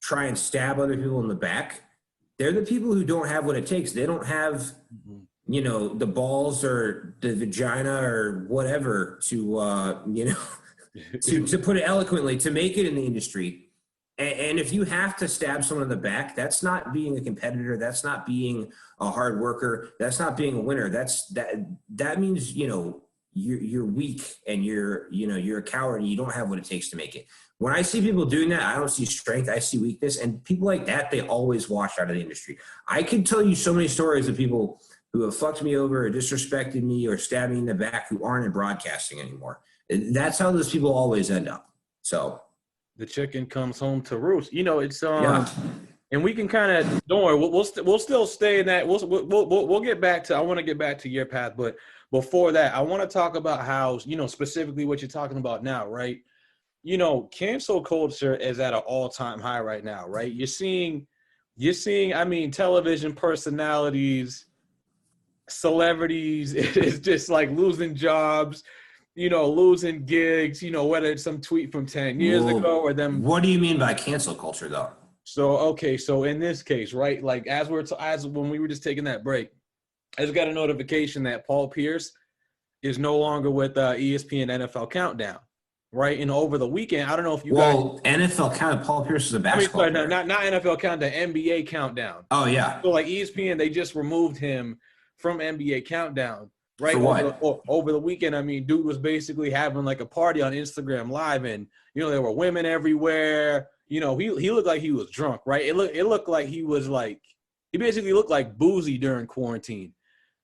try and stab other people in the back, they're the people who don't have what it takes. They don't have, you know, the balls or the vagina or whatever to, you know, to put it eloquently, to make it in the industry. And if you have to stab someone in the back, that's not being a competitor. That's not being a hard worker. That's not being a winner. That means, you know, you're weak and you're a coward and you don't have what it takes to make it. When I see people doing that, I don't see strength. I see weakness. And people like that, they always wash out of the industry. I can tell you so many stories of people who have fucked me over or disrespected me or stabbed me in the back who aren't in broadcasting anymore. That's how those people always end up. So the chicken comes home to roost. You know, it's and we can kind of, don't worry, we'll still stay in that. We'll get back to. I want to get back to your path, but before that, I want to talk about how, you know, specifically what you're talking about now, right? You know, cancel culture is at an all-time high right now, right? You're seeing, I mean, television personalities, celebrities, it's just like losing jobs, you know, losing gigs, you know, whether it's some tweet from 10 years ago or them. What do you mean by cancel culture, though? So in this case, right, like as when we were just taking that break, I just got a notification that Paul Pierce is no longer with ESPN NFL Countdown. Right, and over the weekend, I don't know if you guys. NFL Countdown. Paul Pierce is a basketball player. Not NFL Countdown, NBA Countdown. Oh yeah. So like ESPN, they just removed him from NBA Countdown. Right. For what? Over the weekend, I mean, dude was basically having like a party on Instagram Live, and you know there were women everywhere. You know, he looked like he was drunk. Right. It looked like he basically looked like boozy during quarantine,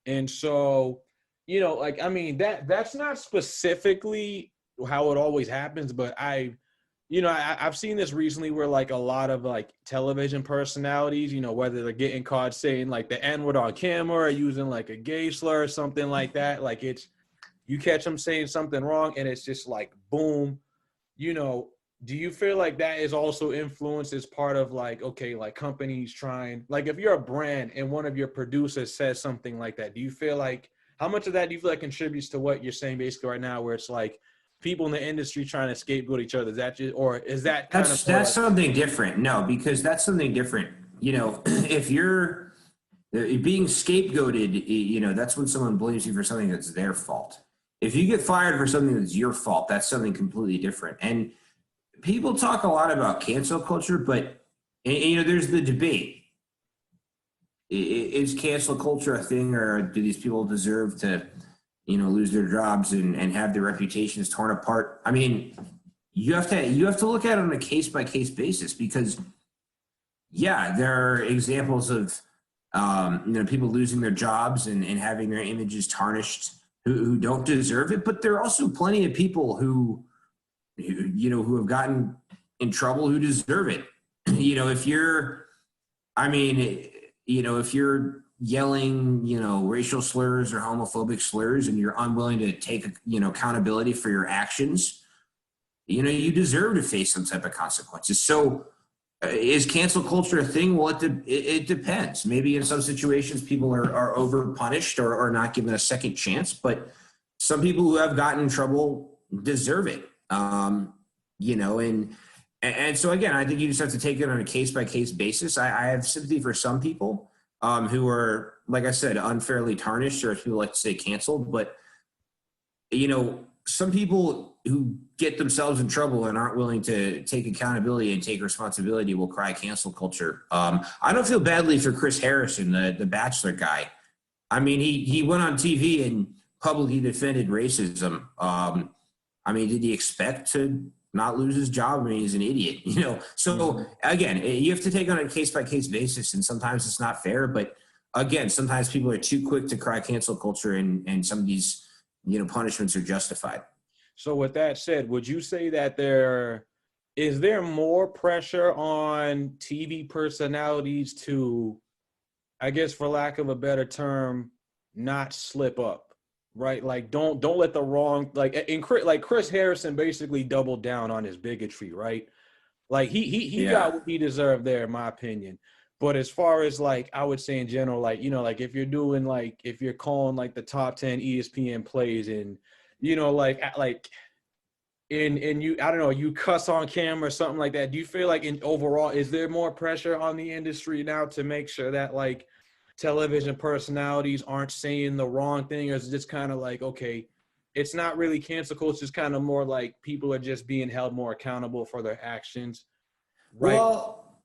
and so you know, like I mean that's not specifically how it always happens, but I've seen this recently where like a lot of like television personalities, you know, whether they're getting caught saying like the N-word on camera or using like a gay slur or something like that, like you catch them saying something wrong and it's just like boom. You know, do you feel like that is also influenced as part of like, okay, like companies trying, like if you're a brand and one of your producers says something like that, do you feel like, how much of that do you feel like contributes to what you're saying basically right now, where it's like people in the industry trying to scapegoat each other? Is that just, or is that that's something different? No, because that's something different. You know, if you're being scapegoated, you know, that's when someone blames you for something that's their fault. If you get fired for something that's your fault, that's something completely different. And people talk a lot about cancel culture, but you know, there's the debate. Is cancel culture a thing, or do these people deserve to, you know, lose their jobs and have their reputations torn apart? I mean, you have to look at it on a case by case basis, because yeah, there are examples of you know, people losing their jobs and having their images tarnished who don't deserve it, but there are also plenty of people who you know, who have gotten in trouble who deserve it. You know, if you're yelling, you know, racial slurs or homophobic slurs and you're unwilling to take, you know, accountability for your actions, you deserve to face some type of consequences. So is cancel culture a thing? Well, it depends. Maybe in some situations people are over punished or not given a second chance, but some people who have gotten in trouble deserve it. And so again, I think you just have to take it on a case by case basis. I have sympathy for some people who are, like I said, unfairly tarnished, or as people like to say, canceled. But some people who get themselves in trouble and aren't willing to take accountability and take responsibility will cry cancel culture. I don't feel badly for Chris Harrison, the Bachelor guy. I mean, he went on TV and publicly defended racism. Did he expect to not lose his job? I mean, he's an idiot, So again, you have to take on a case by case basis, and sometimes it's not fair. But again, sometimes people are too quick to cry cancel culture, and some of these punishments are justified. So with that said, would you say that there more pressure on TV personalities to, I guess for lack of a better term, not slip up, right? Like don't let the wrong, like Chris Harrison basically doubled down on his bigotry, right? Like he got what he deserved there, in my opinion. But as far as I would say in general, if you're doing if you're calling the top 10 ESPN plays and, and you, I don't know, you cuss on camera or something like that. Do you feel like overall, is there more pressure on the industry now to make sure that television personalities aren't saying the wrong thing? Or is it just kind of okay, it's not really cancel culture, it's just kind of more people are just being held more accountable for their actions, right? Well,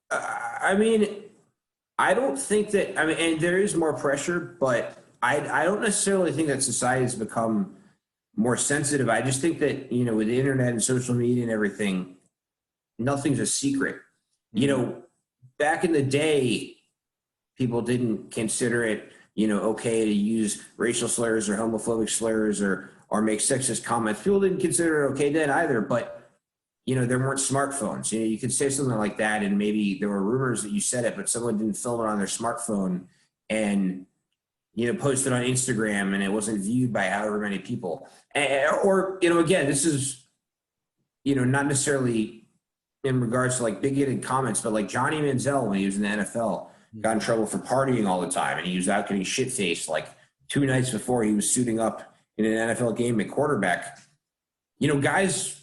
I don't think that, and there is more pressure, but I don't necessarily think that society has become more sensitive. I just think that, with the internet and social media and everything, nothing's a secret. Back in the day, people didn't consider it, okay to use racial slurs or homophobic slurs or make sexist comments. People didn't consider it okay then either, but there weren't smartphones. You could say something like that, and maybe there were rumors that you said it, but someone didn't film it on their smartphone and, post it on Instagram, and it wasn't viewed by however many people. Or, again, this is, not necessarily in regards to bigoted comments, but Johnny Manziel, when he was in the NFL, got in trouble for partying all the time, and he was out getting shit-faced 2 nights before he was suiting up in an NFL game at quarterback. Guys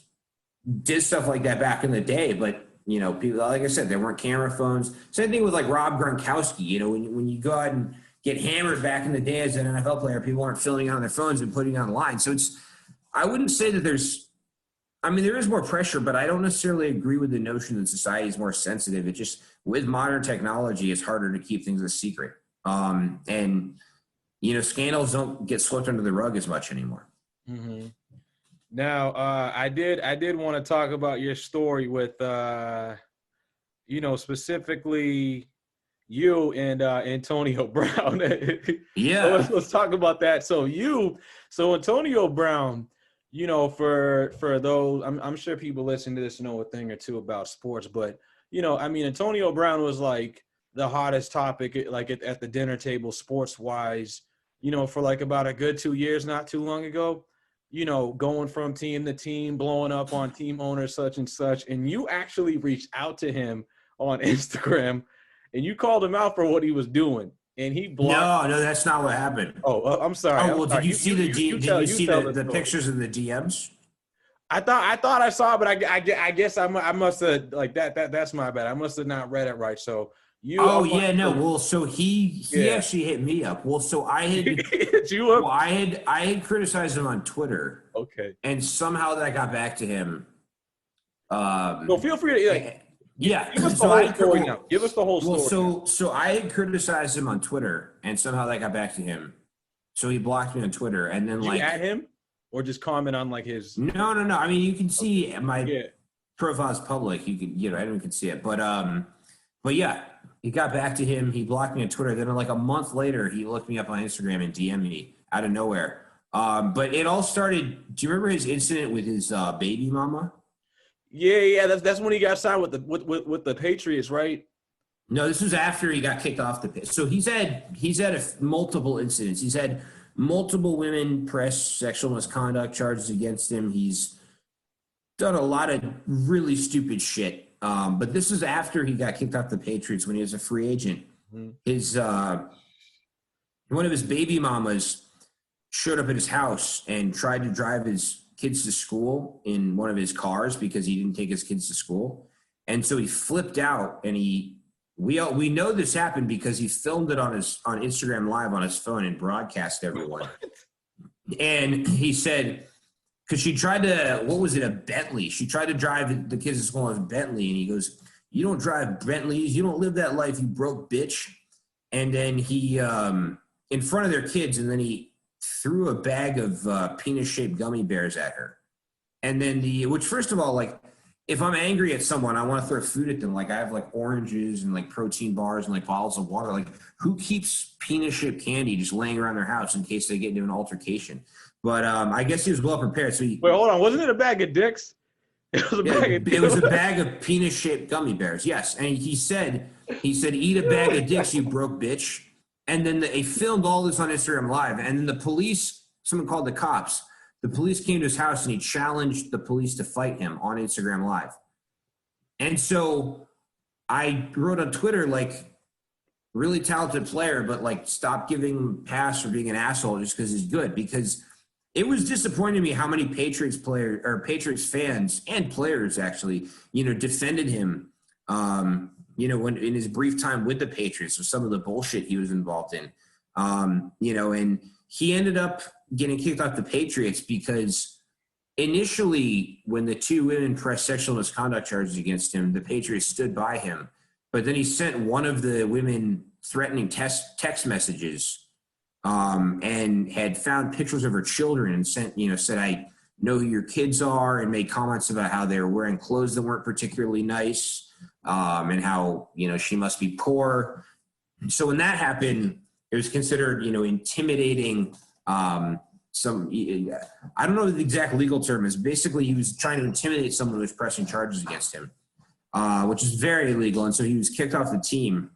did stuff like that back in the day, but people, like I said, there weren't camera phones. Same thing with Rob Gronkowski. When you go out and get hammered back in the day as an NFL player, people aren't filming on their phones and putting it online. So I wouldn't say that there is more pressure, but I don't necessarily agree with the notion that society is more sensitive. It just, with modern technology, it's harder to keep things a secret. And scandals don't get swept under the rug as much anymore. Mm-hmm. Now, I did want to talk about your story with, specifically you and Antonio Brown. Yeah. So let's talk about that. So Antonio Brown, for those, I'm sure people listening to this know a thing or two about sports, but, Antonio Brown was the hottest topic, at the dinner table, sports wise, for about a good 2 years, not too long ago. Going from team to team, blowing up on team owners, such and such. And you actually reached out to him on Instagram and you called him out for what he was doing. And he blocked. No, that's not what happened. Oh, I'm sorry. Oh, well, did you see the pictures of the DMs? I thought I saw it, but I guess I must have that's my bad. I must have not read it right. So Well, so he actually hit me up. Well, so I had hit you up. Well, I had criticized him on Twitter. Okay. And somehow that got back to him. So feel free to give us the whole story now. Give us the whole story. Well, so I had criticized him on Twitter, and somehow that got back to him. So he blocked me on Twitter, and then Did you at him or just comment on his? No. I mean, you can see my profile's public. You can anyone can see it, but yeah. He got back to him. He blocked me on Twitter. Then a month later, he looked me up on Instagram and DM'd me out of nowhere. But it all started. Do you remember his incident with his baby mama? Yeah. That's when he got signed with the Patriots, right? No, this was after he got kicked off the. So he's had multiple incidents. He's had multiple women press sexual misconduct charges against him. He's done a lot of really stupid shit. But this is after he got kicked off the Patriots when he was a free agent. Mm-hmm. His one of his baby mamas showed up at his house and tried to drive his kids to school in one of his cars because he didn't take his kids to school. And so he flipped out, and we know this happened because he filmed it on Instagram Live on his phone and broadcast everyone. And he said, because she tried to, a Bentley? She tried to drive the kids to school in a Bentley, and he goes, "You don't drive Bentleys. You don't live that life, you broke bitch." And then he, in front of their kids, and then he threw a bag of penis-shaped gummy bears at her. And then which first of all, like, if I'm angry at someone, I want to throw food at them. Like, I have like oranges and like protein bars and like bottles of water. Like, who keeps penis-shaped candy just laying around their house in case they get into an altercation? But I guess he was well prepared. So wait, hold on. Wasn't it a bag of dicks? It was a bag of dicks. It was a bag of penis-shaped gummy bears. Yes, and he said, "Eat a bag of dicks, you broke bitch." And then they filmed all this on Instagram Live. And then the police, someone called the cops. The police came to his house, and he challenged the police to fight him on Instagram Live. And so I wrote on Twitter, like, really talented player, but like, stop giving him a pass for being an asshole just because he's good. Because it was disappointing to me how many Patriots fans and players actually, defended him, when in his brief time with the Patriots with some of the bullshit he was involved in, and he ended up getting kicked off the Patriots because initially when the two women pressed sexual misconduct charges against him, the Patriots stood by him. But then he sent one of the women threatening text messages, and had found pictures of her children and said, "I know who your kids are," and made comments about how they were wearing clothes that weren't particularly nice, and how, she must be poor. So when that happened, it was considered, intimidating. I don't know the exact legal term is. Basically, he was trying to intimidate someone who was pressing charges against him, which is very illegal. And so he was kicked off the team.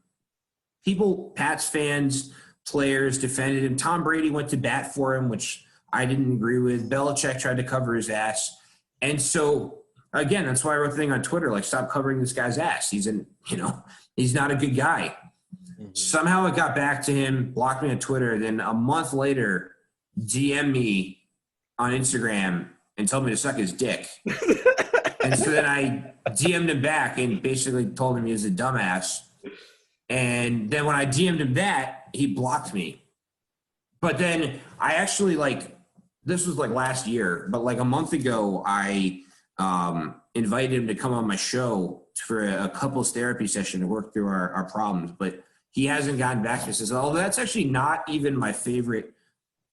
Pats fans, players defended him. Tom Brady went to bat for him, which I didn't agree with. Belichick tried to cover his ass. And so, again, that's why I wrote the thing on Twitter, like, stop covering this guy's ass. He's not a good guy. Mm-hmm. Somehow it got back to him, blocked me on Twitter. Then a month later, DM me on Instagram and told me to suck his dick. And so then I DM'd him back and basically told him he was a dumbass. And then when I DM'd him that, he blocked me. But then I actually, this was last year, but a month ago, I invited him to come on my show for a couples therapy session to work through our problems. But he hasn't gotten back to me. He says, "Oh, that's actually not even my favorite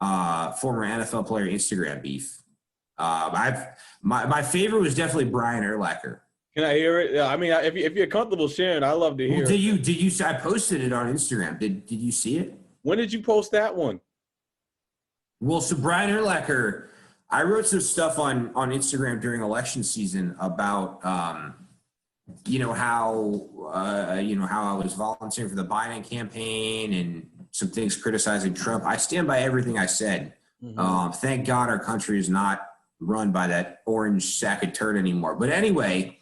former NFL player Instagram beef. My favorite was definitely Brian Urlacher." Can I hear it? Yeah, I mean, if you're comfortable sharing, I love to hear. Well, did you? I posted it on Instagram. Did you see it? When did you post that one? Well, so Brian Urlacher, I wrote some stuff on Instagram during election season about, how I was volunteering for the Biden campaign and some things criticizing Trump. I stand by everything I said. Mm-hmm. Thank God our country is not run by that orange sack of turd anymore. But anyway,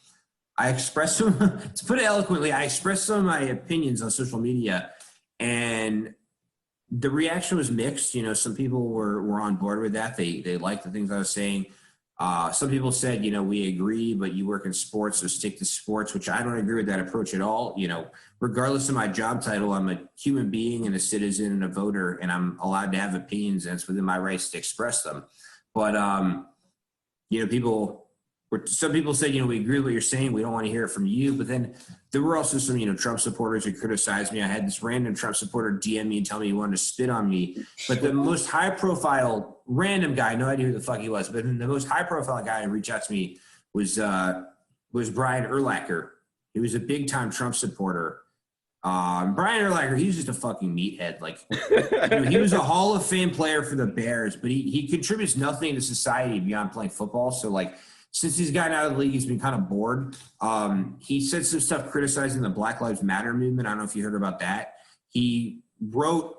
I expressed some, to put it eloquently, I expressed some of my opinions on social media, and the reaction was mixed. Some people were on board with that. They liked the things I was saying. Some people said, we agree, but you work in sports, so stick to sports, which I don't agree with that approach at all. Regardless of my job title, I'm a human being and a citizen and a voter, and I'm allowed to have opinions, and it's within my rights to express them. But, some people said, we agree with what you're saying. We don't want to hear it from you. But then there were also some, Trump supporters who criticized me. I had this random Trump supporter DM me and tell me he wanted to spit on me. But the most high profile random guy, no idea who the fuck he was, but the most high profile guy who reached out to me was Brian Urlacher. He was a big time Trump supporter. Brian Urlacher, he's just a fucking meathead. He was a Hall of Fame player for the Bears, but he contributes nothing to society beyond playing football. So since he's gotten out of the league, he's been kind of bored. He said some stuff criticizing the Black Lives Matter movement. I don't know if you heard about that. He wrote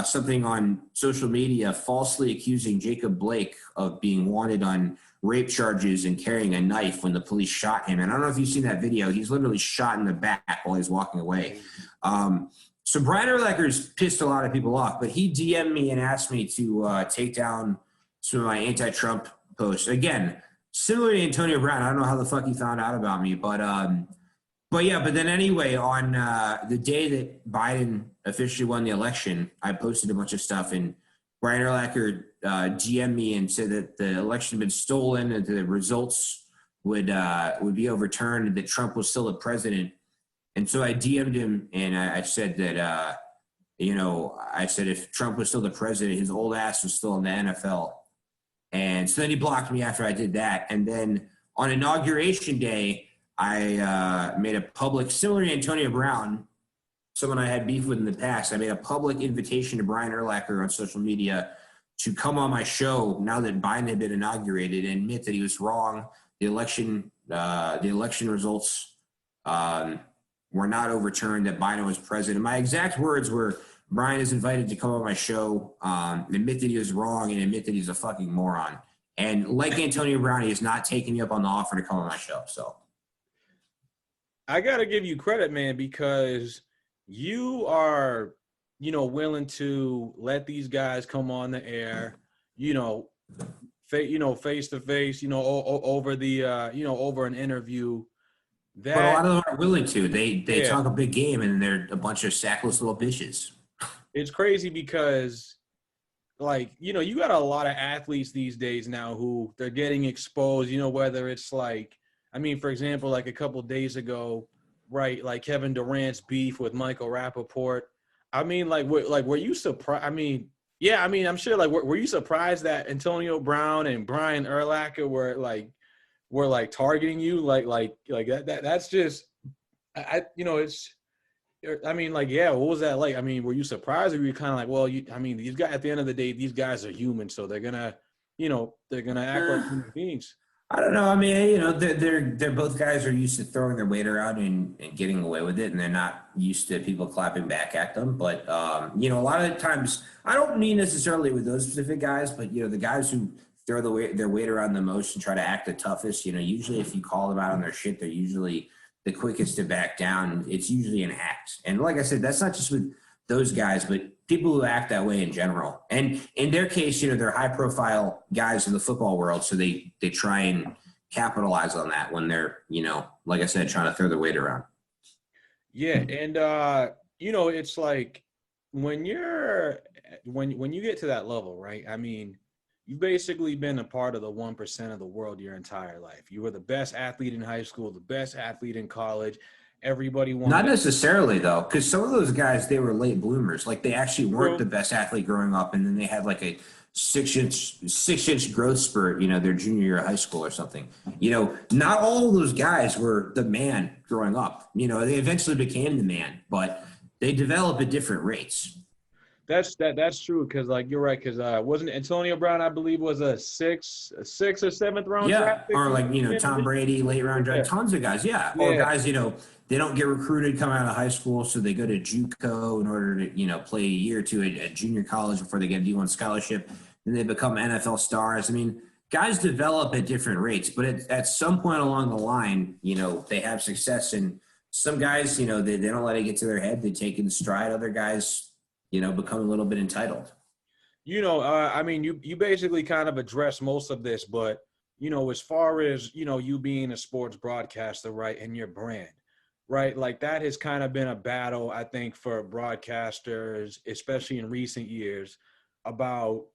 something on social media falsely accusing Jacob Blake of being wanted on rape charges and carrying a knife when the police shot him. And I don't know if you've seen that video. He's literally shot in the back while he's walking away. So Brian Urlacher's pissed a lot of people off, but he DM'd me and asked me to take down some of my anti-Trump posts. Again, similar to Antonio Brown. I don't know how the fuck he found out about me, but then anyway, on the day that Biden officially won the election, I posted a bunch of stuff, and Brian Urlacher DM'd me and said that the election had been stolen and the results would be overturned and that Trump was still the president. And so I DM'd him and I said that, I said if Trump was still the president, his old ass was still in the NFL. And so then he blocked me after I did that. And then on Inauguration Day, I made a public, similar to Antonio Brown, someone I had beef with in the past, I made a public invitation to Brian Urlacher on social media to come on my show now that Biden had been inaugurated and admit that he was wrong. The election results were not overturned, that Biden was president. My exact words were, Brian is invited to come on my show, admit that he was wrong, and admit that he's a fucking moron. And like Antonio Brown, he is not taking me up on the offer to come on my show. So I got to give you credit, man, because you are, willing to let these guys come on the air, face to face, over the, over an interview. But a lot of them are willing to. They talk a big game, and they're a bunch of sackless little bitches. It's crazy because, you got a lot of athletes these days now who they're getting exposed, whether it's for example, a couple of days ago, right, Kevin Durant's beef with Michael Rappaport. Were you surprised? I'm sure, were you surprised that Antonio Brown and Brian Urlacher were targeting you? That's just, it's, what was that like? Were you surprised, or were you kind of these guys, at the end of the day, these guys are human, so they're gonna act like human beings. I don't know. They're both guys are used to throwing their weight around and getting away with it, and they're not used to people clapping back at them. But a lot of times, I don't mean necessarily with those specific guys, but the guys who throw their weight around the most and try to act the toughest, usually if you call them out on their shit, they're usually the quickest to back down. It's usually an act. And like I said, that's not just with those guys, but people who act that way in general. And in their case, they're high profile guys in the football world. So they try and capitalize on that when they're, like I said, trying to throw their weight around. Yeah. And, it's like when you get to that level, right? You've basically been a part of the 1% of the world your entire life. You were the best athlete in high school, the best athlete in college. Everybody wanted. Not necessarily, though, because some of those guys, they were late bloomers. They actually weren't the best athlete growing up, and then they had a 6-inch growth spurt, their junior year of high school or something. Not all of those guys were the man growing up. They eventually became the man, but they develop at different rates. That's true, because you're right, because wasn't Antonio Brown, I believe, was a sixth or seventh round draft pick? Or Tom Brady, late round draft, tons of guys, or guys, they don't get recruited coming out of high school, so they go to JUCO in order to play a year or two at junior college before they get a D1 scholarship, then they become NFL stars. Guys develop at different rates, but at some point along the line, they have success, and some guys, they don't let it get to their head, they take it in stride. Other guys, become a little bit entitled. You basically kind of address most of this, but, as far as, you being a sports broadcaster, right, and your brand, right, that has kind of been a battle, I think, for broadcasters, especially in recent years, about,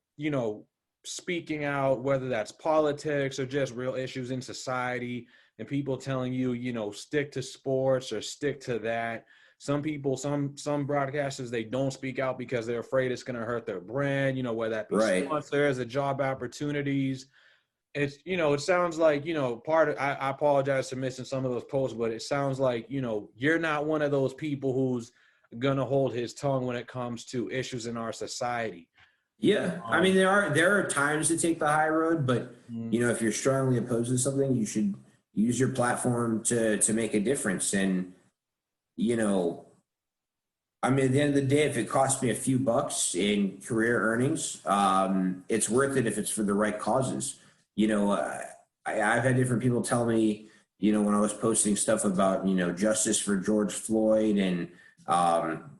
speaking out, whether that's politics or just real issues in society, and people telling you, stick to sports or stick to that. Some people, some broadcasters, they don't speak out because they're afraid it's going to hurt their brand, whether that be sponsors or job opportunities. It's, it sounds like, I apologize for missing some of those posts, but it sounds like, you're not one of those people who's going to hold his tongue when it comes to issues in our society. Yeah. There are times to take the high road, but, if you're strongly opposed to something, you should use your platform to make a difference. And, I mean, at the end of the day, if it costs me a few bucks in career earnings, it's worth it if it's for the right causes. You know, I've had different people tell me, you know, when I was posting stuff about, you know, justice for George Floyd and,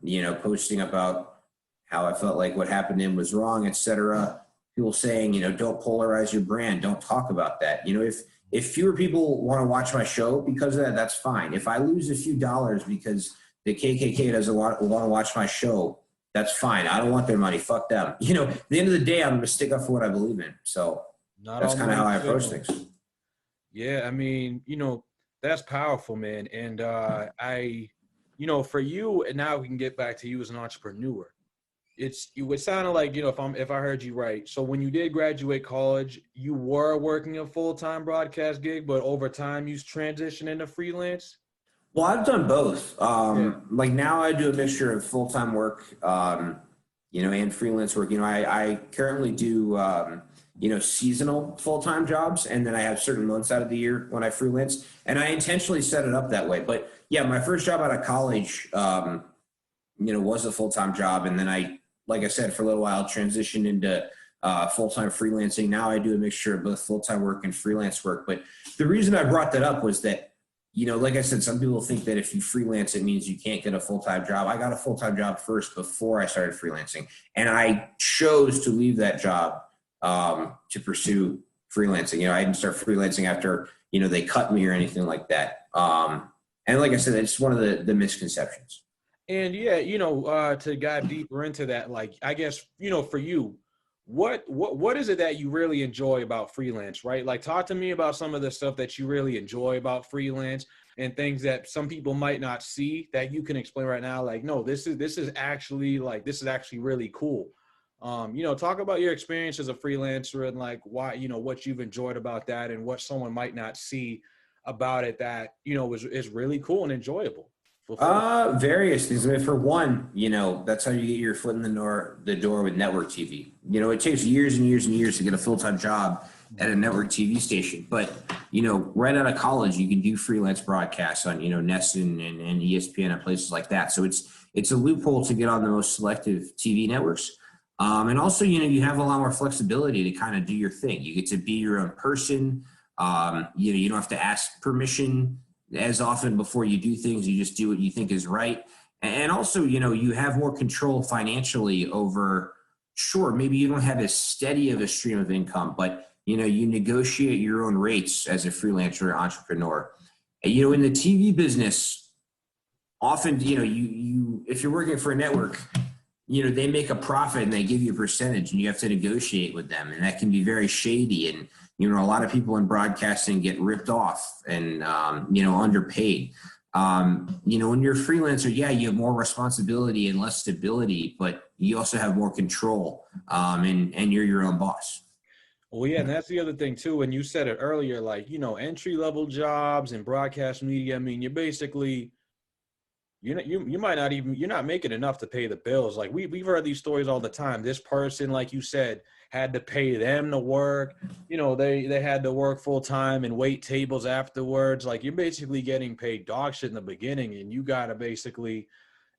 you know, posting about how I felt like what happened to him was wrong, et cetera. People saying, you know, don't polarize your brand. Don't talk about that. You know, if fewer people want to watch my show because of that, that's fine. If I lose a few dollars because the KKK doesn't want to watch my show, that's fine. I don't want their money. Fuck them. You know, at the end of the day, I'm going to stick up for what I believe in. So that's kind of how I approach things. Yeah, I mean, you know, that's powerful, man. And you know, for you, and now we can get back to you as an entrepreneur. It sounded like, you know, if I heard you right. So when you did graduate college, you were working a full-time broadcast gig, but over time you transitioned into freelance? Well, I've done both. Like now I do a mixture of full-time work, you know, and freelance work. You know, I currently do, you know, seasonal full-time jobs, and then I have certain months out of the year when I freelance, and I intentionally set it up that way. But yeah, my first job out of college, you know, was a full-time job. And then I, like I said, for a little while, transitioned into full-time freelancing. Now I do a mixture of both full-time work and freelance work. But the reason I brought that up was that, you know, like I said, some people think that if you freelance, it means you can't get a full-time job. I got a full-time job first before I started freelancing. And I chose to leave that job to pursue freelancing. You know, I didn't start freelancing after, you know, they cut me or anything like that. And like I said, it's one of the misconceptions. And yeah, you know, to dive deeper into that, like, I guess, you know, for you, what is it that you really enjoy about freelance, right? Like, talk to me about some of the stuff that you really enjoy about freelance and things that some people might not see that you can explain right now. Like, no, this is actually really cool. You know, talk about your experience as a freelancer and like why, you know, what you've enjoyed about that and what someone might not see about it that, you know, is really cool and enjoyable. Various things. I mean, for one, you know, that's how you get your foot in the door with network TV. You know, it takes years and years and years to get a full-time job at a network TV station. But, you know, right out of college, you can do freelance broadcasts on, you know, NESN and ESPN and places like that. So it's a loophole to get on the most selective TV networks. And also, you know, you have a lot more flexibility to kind of do your thing. You get to be your own person. You know, you don't have to ask permission as often before you do things. You just do what you think is right. And also, you know, you have more control financially over, sure, maybe you don't have as steady of a stream of income, but, you know, you negotiate your own rates as a freelancer or entrepreneur. And, you know, in the TV business, often, you know, you if you're working for a network, you know, they make a profit and they give you a percentage and you have to negotiate with them. And that can be very shady. And, you know, a lot of people in broadcasting get ripped off and, you know, underpaid. You know, when you're a freelancer, yeah, you have more responsibility and less stability, but you also have more control, and you're your own boss. Well, yeah, and that's the other thing too. And you said it earlier, like, you know, entry-level jobs in broadcast media. I mean, you're basically, you might not even, you're not making enough to pay the bills. Like we've heard these stories all the time. This person, like you said, had to pay them to work. You know, they had to work full time and wait tables afterwards. Like you're basically getting paid dog shit in the beginning, and you got to basically,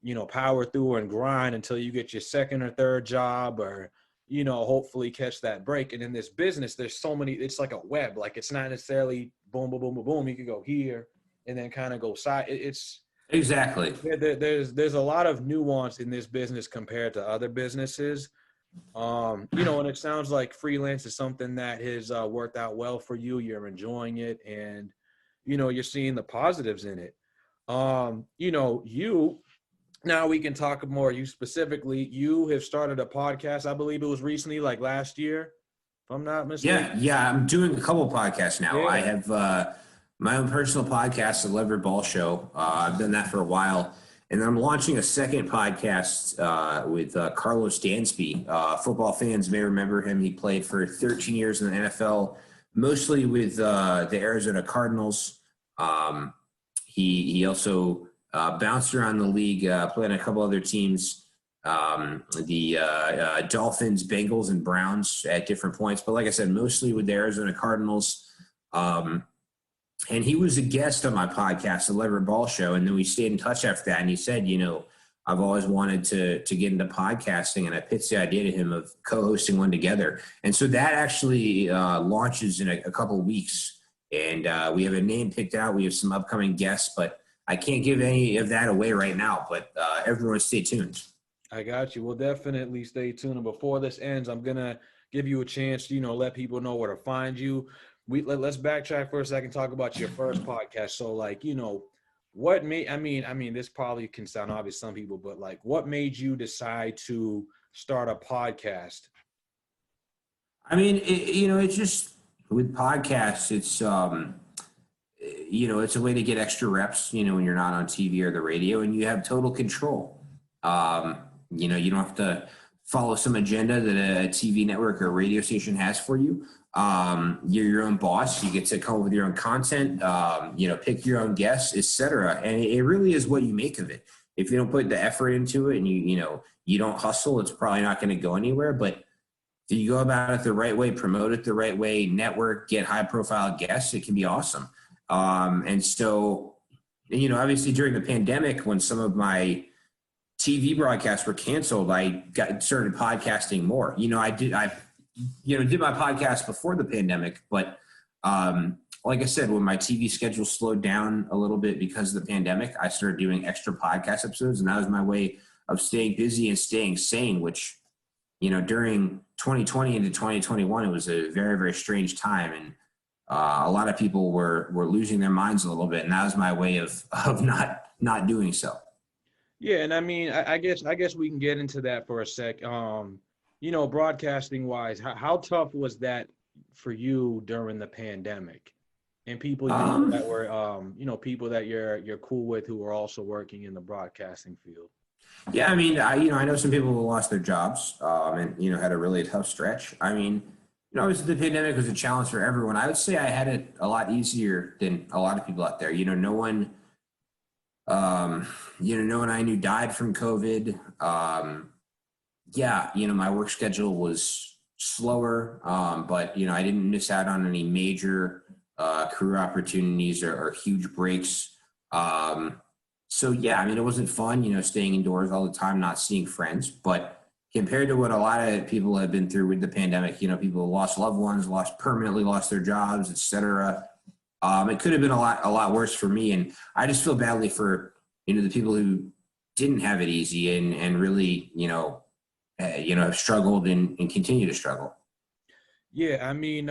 you know, power through and grind until you get your second or third job, or, you know, hopefully catch that break. And in this business, there's so many, it's like a web. Like it's not necessarily boom, boom, boom, boom, boom. You could go here and then kind of go side. It's exactly. There's a lot of nuance in this business compared to other businesses. You know, and it sounds like freelance is something that has worked out well for you. You're enjoying it, and, you know, you're seeing the positives in it. You know, now we can talk more. You specifically, you have started a podcast. I believe it was recently, like last year, if I'm not mistaken. Yeah. I'm doing a couple podcasts now. Yeah. I have my own personal podcast, the Leverett Show. I've done that for a while. And I'm launching a second podcast with Karlos Dansby. Football fans may remember him. He played for 13 years in the NFL, mostly with the Arizona Cardinals. He also bounced around the league, played on a couple other teams, the Dolphins, Bengals, and Browns at different points. But like I said, mostly with the Arizona Cardinals. And he was a guest on my podcast, the Leverett Show. And then we stayed in touch after that. And he said, you know, I've always wanted to get into podcasting, and I pitched the idea to him of co-hosting one together. And so that actually launches in a couple of weeks. And we have a name picked out. We have some upcoming guests, but I can't give any of that away right now. But everyone stay tuned. I got you. We'll definitely stay tuned. And before this ends, I'm going to give you a chance to, let people know where to find you. Let's backtrack for a second, talk about your first podcast. So what made, I mean, this probably can sound obvious to some people, but what made you decide to start a podcast? I mean, it's just with podcasts, it's, it's a way to get extra reps, when you're not on TV or the radio, and you have total control. You don't have to follow some agenda that a TV network or a radio station has for you. You're your own boss. You get to come up with your own content, pick your own guests, etc. And it really is what you make of it. If you don't put the effort into it and you don't hustle, it's probably not going to go anywhere. But if you go about it the right way, promote it the right way, network, get high profile guests, it can be awesome. And so, obviously during the pandemic, when some of my TV broadcasts were canceled, I started podcasting more. I did my podcast before the pandemic, but like I said, when my TV schedule slowed down a little bit because of the pandemic, I started doing extra podcast episodes, and that was my way of staying busy and staying sane, which, during 2020 into 2021, it was a very, very strange time. And a lot of people were losing their minds a little bit, and that was my way of not doing so. Yeah, and I mean, I guess we can get into that for a sec. Broadcasting wise, how tough was that for you during the pandemic? And people that were, people that you're cool with who were also working in the broadcasting field. Yeah, I mean, I know some people who lost their jobs and had a really tough stretch. I mean, obviously the pandemic was a challenge for everyone. I would say I had it a lot easier than a lot of people out there. No one I knew died from COVID. My work schedule was slower, but I didn't miss out on any major career opportunities or huge breaks. It wasn't fun, staying indoors all the time, not seeing friends. But compared to what a lot of people have been through with the pandemic, people lost loved ones, permanently lost their jobs, etc. It could have been a lot worse for me. And I just feel badly for, the people who didn't have it easy and really, have struggled and continue to struggle. Yeah, I mean,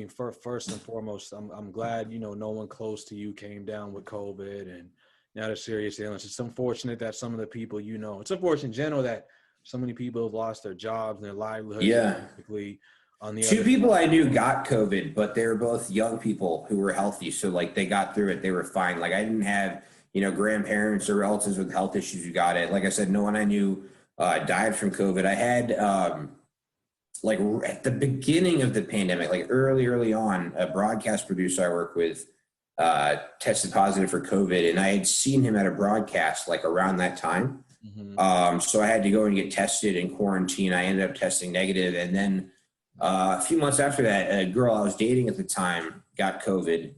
first and foremost, I'm glad, no one close to you came down with COVID and not a serious illness. It's unfortunate that some of the people, it's unfortunate in general that so many people have lost their jobs and their livelihoods. Yeah. On the Two people I knew got COVID, but they were both young people who were healthy. So they got through it. They were fine. I didn't have, grandparents or relatives with health issues who got it. Like I said, no one I knew died from COVID. I had, at the beginning of the pandemic, early on, a broadcast producer I work with tested positive for COVID, and I had seen him at a broadcast around that time. Mm-hmm. So I had to go and get tested in quarantine. I ended up testing negative, and then a few months after that, a girl I was dating at the time got COVID.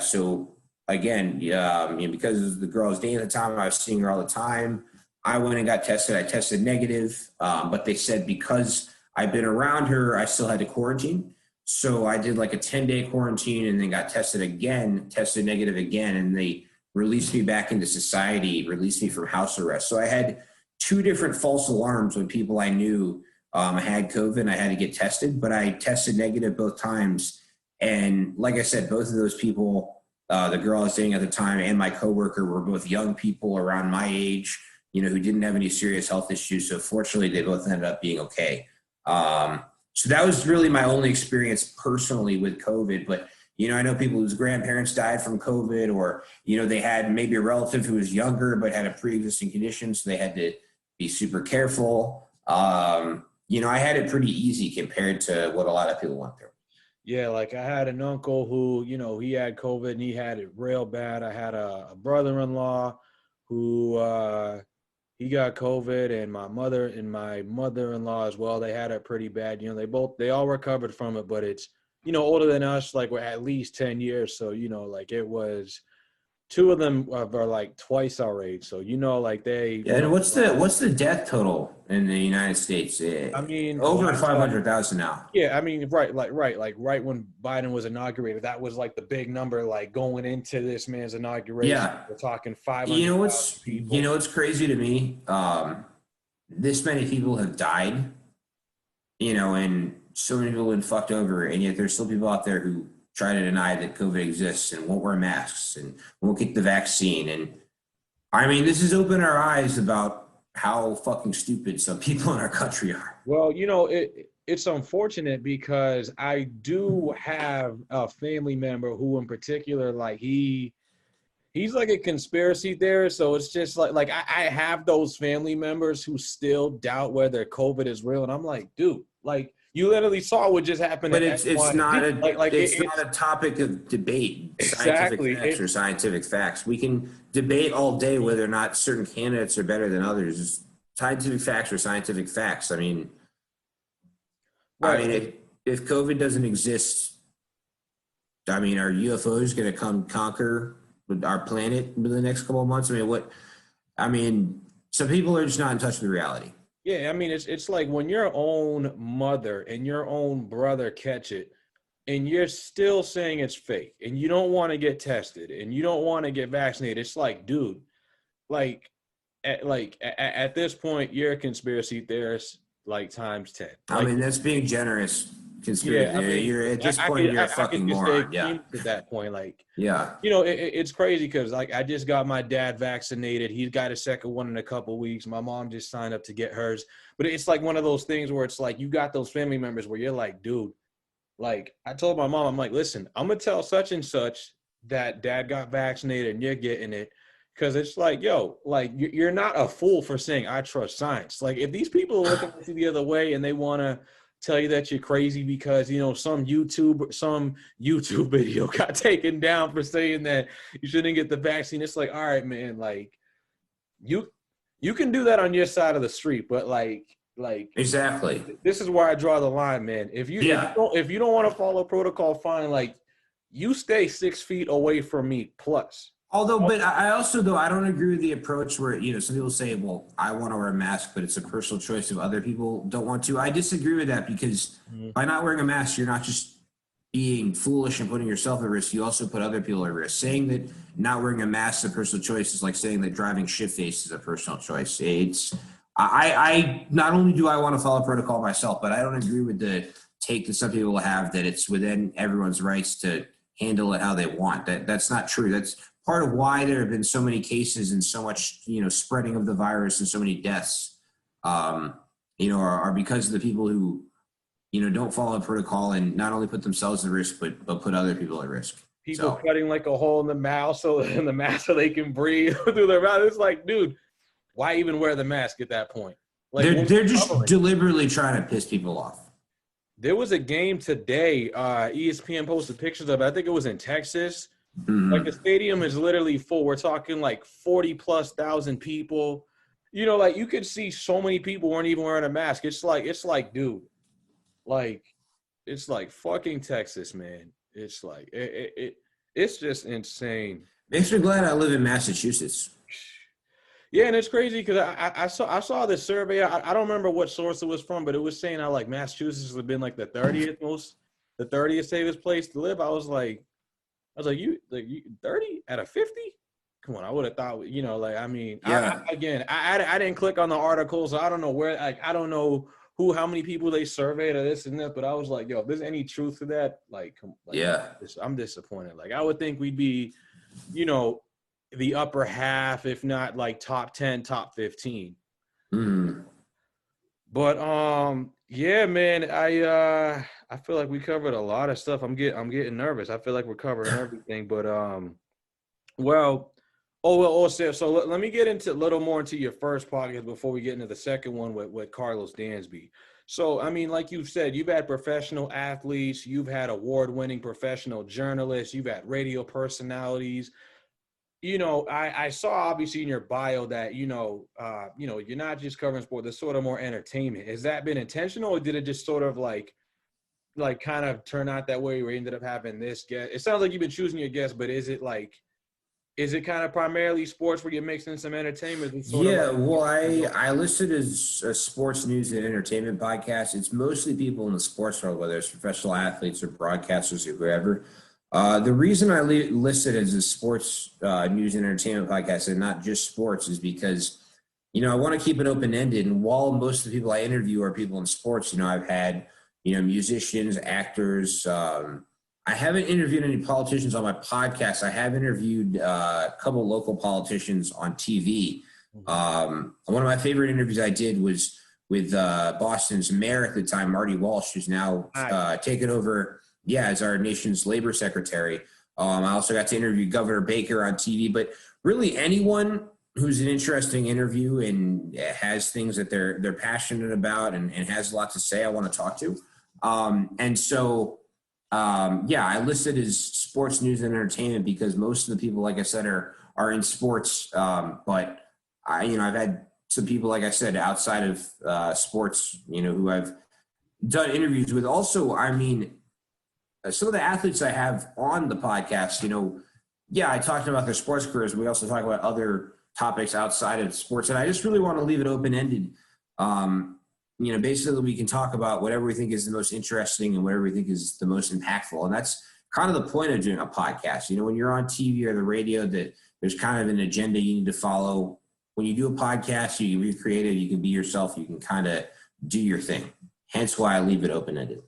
So again, because the girl I was dating at the time, I was seeing her all the time. I went and got tested. I tested negative, but they said because I've been around her, I still had to quarantine. So I did a 10-day quarantine and then got tested negative again, and they released me back into society, released me from house arrest. So I had 2 different false alarms when people I knew had COVID and I had to get tested, but I tested negative both times. And like I said, both of those people, the girl I was dating at the time and my coworker, were both young people around my age, who didn't have any serious health issues. So fortunately, they both ended up being okay. So that was really my only experience personally with COVID. But, I know people whose grandparents died from COVID, or, they had maybe a relative who was younger but had a pre-existing condition, so they had to be super careful. I had it pretty easy compared to what a lot of people went through. Yeah, I had an uncle who, he had COVID and he had it real bad. I had a brother-in-law who he got COVID, and my mother-in-law as well. They had it pretty bad. They all recovered from it, but it's, older than us, we're at least 10 years. So, it was two of them are like twice our age. So, you know, like they. Yeah, and what's the death total in the United States? I mean, Over 500,000 now. Yeah, I mean, right when Biden was inaugurated, that was like the big number, like going into this man's inauguration. Yeah. We're talking 500,000 people. You know what's crazy to me? This many people have died, you know, and so many people have been fucked over, and yet there's still people out there who try to deny that COVID exists and won't wear masks and won't get the vaccine. And I mean, this has opened our eyes about how fucking stupid some people in our country are. Well, you know, it's unfortunate because I do have a family member who in particular, like he's like a conspiracy theorist. So it's just like I have those family members who still doubt whether COVID is real. And I'm like, dude, like you literally saw what just happened. But it's not a topic of debate. Exactly. Scientific facts or scientific facts. We can debate all day whether or not certain candidates are better than others. Scientific facts or scientific facts. I mean, right. If COVID doesn't exist, I mean, are UFOs going to come conquer our planet in the next couple of months? I mean, some people are just not in touch with reality. Yeah, I mean, it's like when your own mother and your own brother catch it and you're still saying it's fake and you don't want to get tested and you don't want to get vaccinated. It's like, dude, at this point, you're a conspiracy theorist, like times 10. I mean, that's being generous. Conspiracy. Yeah, I mean, you're at this point, you're a fucking moron. Yeah. At that point, like, yeah, you know, it's crazy because like I just got my dad vaccinated. He's got his second one in a couple of weeks. My mom just signed up to get hers. But it's like one of those things where it's like you got those family members where you're like, dude, like I told my mom, I'm like, listen, I'm gonna tell such and such that dad got vaccinated and you're getting it. Because it's like, yo, like you're not a fool for saying I trust science. Like if these people are looking at you the other way and they want to tell you that you're crazy because, you know, some YouTube video got taken down for saying that you shouldn't get the vaccine. It's like, all right, man, like you can do that on your side of the street, but like exactly. This is where I draw the line, man. If you don't want to follow protocol, fine. Like you stay 6 feet away from me plus. Although, but I also, though, I don't agree with the approach where, you know, some people say, well, I want to wear a mask, but it's a personal choice if other people don't want to. I disagree with that because by not wearing a mask, you're not just being foolish and putting yourself at risk. You also put other people at risk. Saying that not wearing a mask is a personal choice is like saying that driving shit-faced is a personal choice. I not only do I want to follow protocol myself, but I don't agree with the take that some people have that it's within everyone's rights to handle it how they want. That's not true. That's part of why there have been so many cases and so much, you know, spreading of the virus and so many deaths, you know, are because of the people who, you know, don't follow protocol and not only put themselves at risk, but put other people at risk. People cutting like a hole in the mouth so they can breathe through their mouth. It's like, dude, why even wear the mask at that point? Like they're just deliberately trying to piss people off. There was a game today. ESPN posted pictures of it. I think it was in Texas. Mm-hmm. Like the stadium is literally full. We're talking like 40,000+ people. You know, like you could see so many people weren't even wearing a mask. It's like, dude, like it's like fucking Texas, man. It's like it's just insane. Makes me glad I live in Massachusetts. Yeah, and it's crazy because I saw this survey. I don't remember what source it was from, but it was saying how like Massachusetts has been like the 30th safest place to live. I was like, you 30 out of 50? Come on, I would have thought, you know, like I mean, yeah. I didn't click on the article, so I don't know where. Like I don't know how many people they surveyed or this and that, but I was like, yo, if there's any truth to that, yeah, I'm disappointed. Like I would think we'd be, you know, the upper half, if not like top 10, top 15. Mm. But yeah, man, I feel like we covered a lot of stuff. I'm getting nervous. I feel like we're covering everything. But so let me get into a little more into your first podcast before we get into the second one with Karlos Dansby. So, I mean, like you've said, you've had professional athletes, you've had award-winning professional journalists, you've had radio personalities. You know, I saw obviously in your bio that, you know, you're not just covering sport, there's sort of more entertainment. Has that been intentional or did it just sort of like kind of turn out that way where you ended up having this guest? It sounds like you've been choosing your guests, but is is it kind of primarily sports where you're mixing some entertainment? Well, I listed as a sports news and entertainment podcast. It's mostly people in the sports world, whether it's professional athletes or broadcasters or whoever. The reason I listed as a sports news and entertainment podcast and not just sports is because, I want to keep it open-ended. And while most of the people I interview are people in sports, I've had, musicians, actors. I haven't interviewed any politicians on my podcast. I have interviewed a couple local politicians on TV. One of my favorite interviews I did was with Boston's mayor at the time, Marty Walsh, who's now taken over, as our nation's labor secretary. I also got to interview Governor Baker on TV. But really anyone who's an interesting interview and has things that they're passionate about and has a lot to say, I want to talk to. I listed as sports news and entertainment because most of the people, like I said, are in sports. But I've had some people, like I said, outside of sports, who I've done interviews with. Also, some of the athletes I have on the podcast, I talked about their sports careers. We also talk about other topics outside of sports. And I just really want to leave it open-ended. Basically we can talk about whatever we think is the most interesting and whatever we think is the most impactful. And that's kind of the point of doing a podcast. When you're on TV or the radio, that there's kind of an agenda you need to follow. When you do a podcast, you can be creative, you can be yourself, you can kind of do your thing. Hence why I leave it open-ended.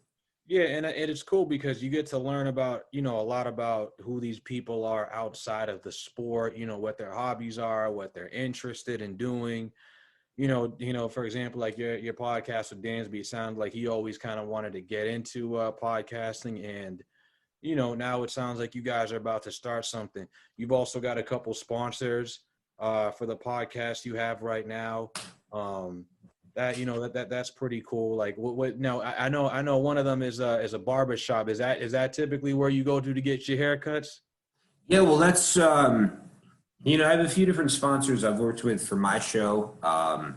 Yeah, and it's cool because you get to learn about, a lot about who these people are outside of the sport, what their hobbies are, what they're interested in doing. For example, like your podcast with Dansby, it sounds like he always kind of wanted to get into podcasting. And, now it sounds like you guys are about to start something. You've also got a couple sponsors for the podcast you have right now. That's pretty cool. Like what now I know one of them is a barber shop. Is that typically where you go to get your haircuts? Yeah, well, that's I have a few different sponsors I've worked with for my show. I've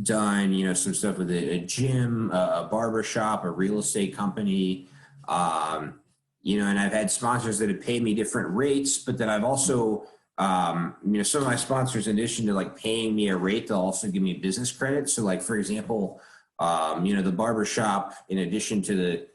done, some stuff with a gym, a barber shop, a real estate company, and I've had sponsors that have paid me different rates, but then I've also, some of my sponsors, in addition to like paying me a rate, they'll also give me business credit. So like, for example, the barber shop, in addition to the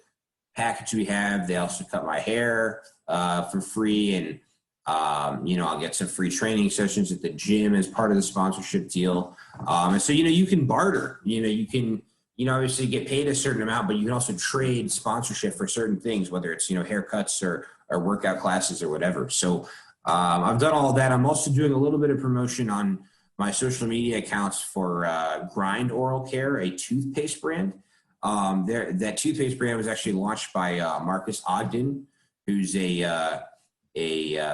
package we have, they also cut my hair for free, and I'll get some free training sessions at the gym as part of the sponsorship deal. And so you can barter. You can obviously get paid a certain amount, but you can also trade sponsorship for certain things, whether it's haircuts or workout classes or whatever. So I've done all of that. I'm also doing a little bit of promotion on my social media accounts for Grind Oral Care, a toothpaste brand. That toothpaste brand was actually launched by Marcus Ogden, who's a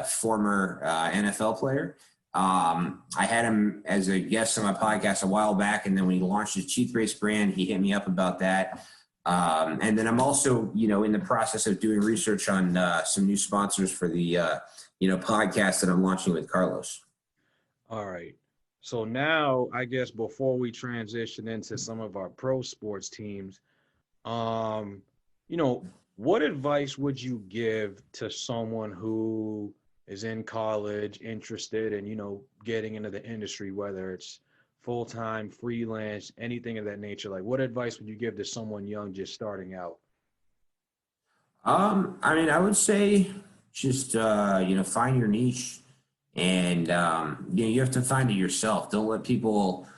former NFL player. I had him as a guest on my podcast a while back, and then when he launched his toothpaste brand, he hit me up about that. And then I'm also, in the process of doing research on some new sponsors for the, podcast that I'm launching with Karlos. All right. So now, I guess before we transition into some of our pro sports teams, what advice would you give to someone who is in college, interested in, getting into the industry, whether it's full-time, freelance, anything of that nature? Like, what advice would you give to someone young just starting out? I would say just, find your niche. And, you have to find it yourself. Don't let people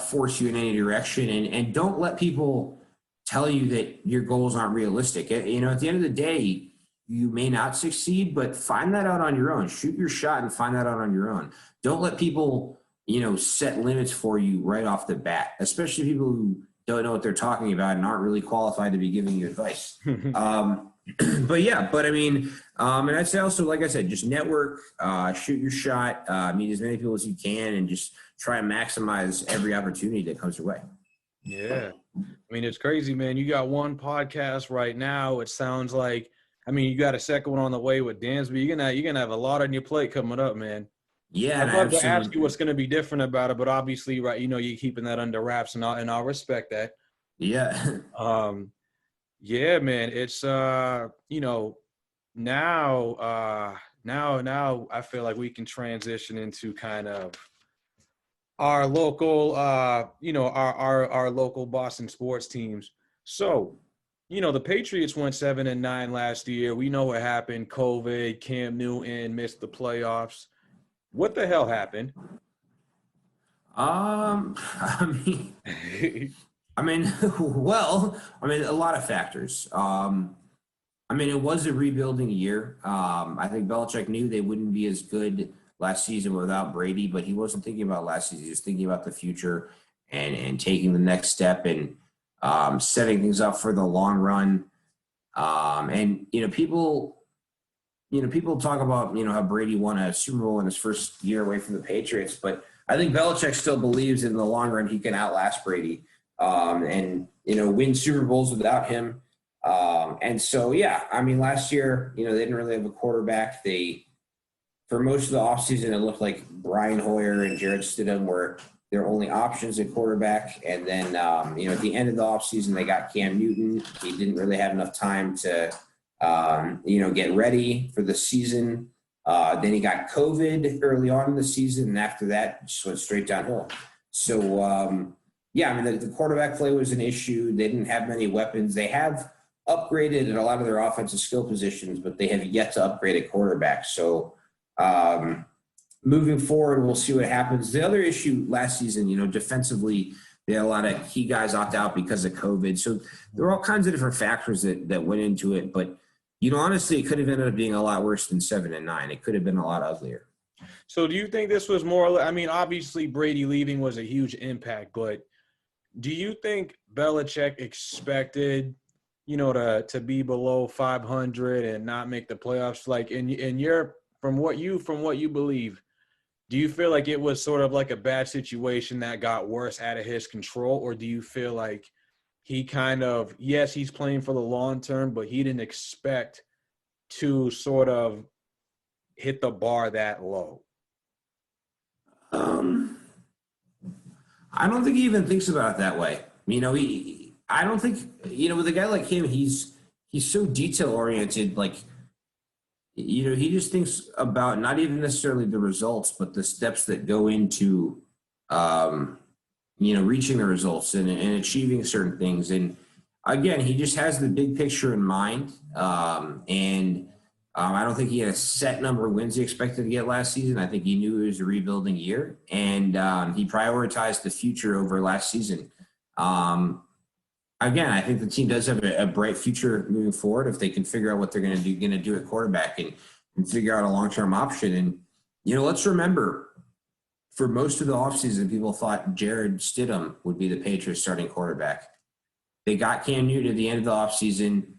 force you in any direction. And don't let people tell you that your goals aren't realistic. At the end of the day, you may not succeed, but find that out on your own. Shoot your shot and find that out on your own. Don't let people, set limits for you right off the bat, especially people who don't know what they're talking about and aren't really qualified to be giving you advice. And I'd say also, like I said, just network, shoot your shot, meet as many people as you can, and just try and maximize every opportunity that comes your way. Yeah. It's crazy, man. You got one podcast right now. It sounds like, you got a second one on the way with Dansby. You're gonna have a lot on your plate coming up, man. Yeah. I'd love to ask you what's going to be different about it, but obviously, right, you're keeping that under wraps, and I'll respect that. Yeah. Yeah, man. It's now I feel like we can transition into kind of our local, our local Boston sports teams. So, the Patriots went 7-9 last year. We know what happened. COVID, Cam Newton missed the playoffs. What the hell happened? I mean, well, a lot of factors. It was a rebuilding year. I think Belichick knew they wouldn't be as good last season without Brady, but he wasn't thinking about last season. He was thinking about the future and taking the next step and setting things up for the long run. People talk about, how Brady won a Super Bowl in his first year away from the Patriots, but I think Belichick still believes in the long run he can outlast Brady win Super Bowls without him. Last year, they didn't really have a quarterback. For most of the offseason, it looked like Brian Hoyer and Jarrett Stidham were their only options at quarterback. And then, at the end of the offseason, they got Cam Newton. He didn't really have enough time to, get ready for the season. Then he got COVID early on in the season. And after that, just went straight downhill. So, the quarterback play was an issue. They didn't have many weapons. They have upgraded at a lot of their offensive skill positions, but they have yet to upgrade at quarterback. So moving forward, we'll see what happens. The other issue last season, defensively, they had a lot of key guys opt out because of COVID. So there were all kinds of different factors that went into it. But, honestly, it could have ended up being a lot worse than 7-9. It could have been a lot uglier. So do you think this was more – obviously Brady leaving was a huge impact, but do you think Belichick expected – to be below 500 and not make the playoffs? Like from what you believe, do you feel like it was sort of like a bad situation that got worse out of his control? Or do you feel like he kind of, yes, he's playing for the long term, but he didn't expect to sort of hit the bar that low? I don't think he even thinks about it that way. I don't think, with a guy like him, he's so detail oriented. Like, he just thinks about not even necessarily the results, but the steps that go into, reaching the results and achieving certain things. And again, he just has the big picture in mind. I don't think he had a set number of wins he expected to get last season. I think he knew it was a rebuilding year, and he prioritized the future over last season. Again, I think the team does have a bright future moving forward if they can figure out what they're going to do at quarterback and figure out a long-term option. And, let's remember, for most of the offseason, people thought Jarrett Stidham would be the Patriots starting quarterback. They got Cam Newton at the end of the offseason.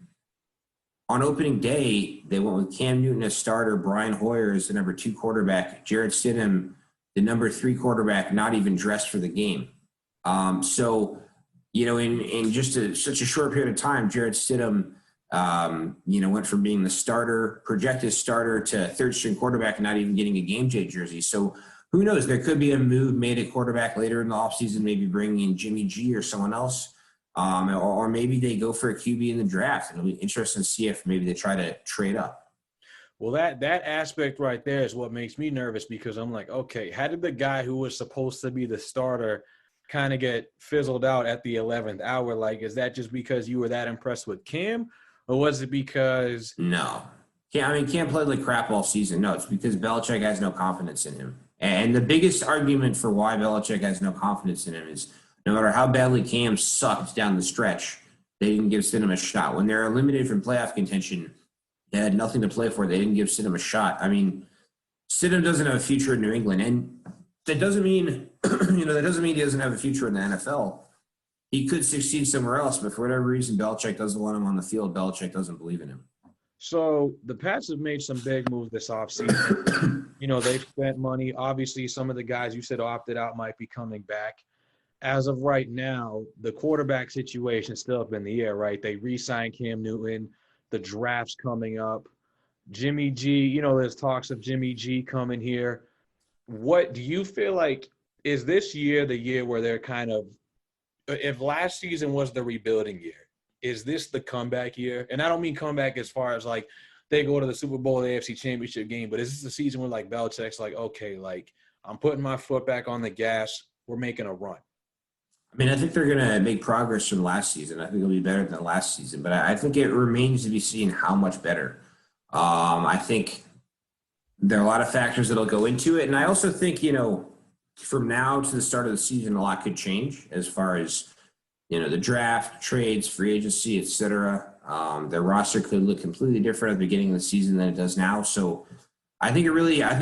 On opening day, they went with Cam Newton as starter, Brian Hoyer as the number 2 quarterback, Jarrett Stidham, the number 3 quarterback, not even dressed for the game. In just such a short period of time, Jarrett Stidham, went from being the projected starter to third-string quarterback and not even getting a game day jersey. So who knows? There could be a move made at quarterback later in the offseason, maybe bringing in Jimmy G or someone else. Or maybe they go for a QB in the draft. It'll be interesting to see if maybe they try to trade up. Well, that aspect right there is what makes me nervous, because I'm like, okay, how did the guy who was supposed to be the starter kind of get fizzled out at the 11th hour? Like, is that just because you were that impressed with Cam, or was it because – No. Cam played like crap all season. No, it's because Belichick has no confidence in him. And the biggest argument for why Belichick has no confidence in him is no matter how badly Cam sucked down the stretch, they didn't give Stidham a shot. When they're eliminated from playoff contention, they had nothing to play for. They didn't give Stidham a shot. Stidham doesn't have a future in New England, and that doesn't mean he doesn't have a future in the NFL. He could succeed somewhere else, but for whatever reason, Belichick doesn't want him on the field. Belichick doesn't believe in him. So the Pats have made some big moves this offseason. They've spent money. Obviously, some of the guys you said opted out might be coming back. As of right now, the quarterback situation is still up in the air, right? They re-signed Cam Newton. The draft's coming up. Jimmy G, there's talks of Jimmy G coming here. What do you feel like is this year the year where they're kind of – if last season was the rebuilding year, is this the comeback year? And I don't mean comeback as far as like they go to the Super Bowl, the AFC Championship game. But is this a season where like Belichick's like, okay, like I'm putting my foot back on the gas. We're making a run. I mean, I think they're going to make progress from last season. I think it'll be better than last season, but I think it remains to be seen how much better. I think there are a lot of factors that'll go into it. And I also think, from now to the start of the season, a lot could change as far as, the draft, trades, free agency, et cetera. Their roster could look completely different at the beginning of the season than it does now. So I think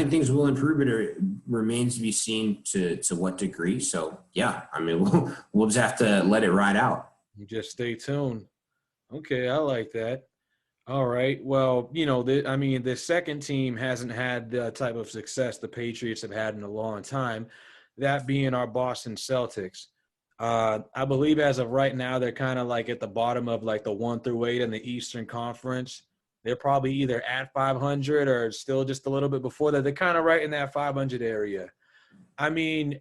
things will improve, but it remains to be seen to what degree. So yeah, I mean, we'll just have to let it ride out. Just stay tuned. Okay, I like that. All right. Well, the second team hasn't had the type of success the Patriots have had in a long time, that being our Boston Celtics. I believe as of right now, they're kind of like at the bottom of like the 1 through 8 in the Eastern Conference. They're probably either at 500 or still just a little bit before that. They're kind of right in that 500 area. I mean,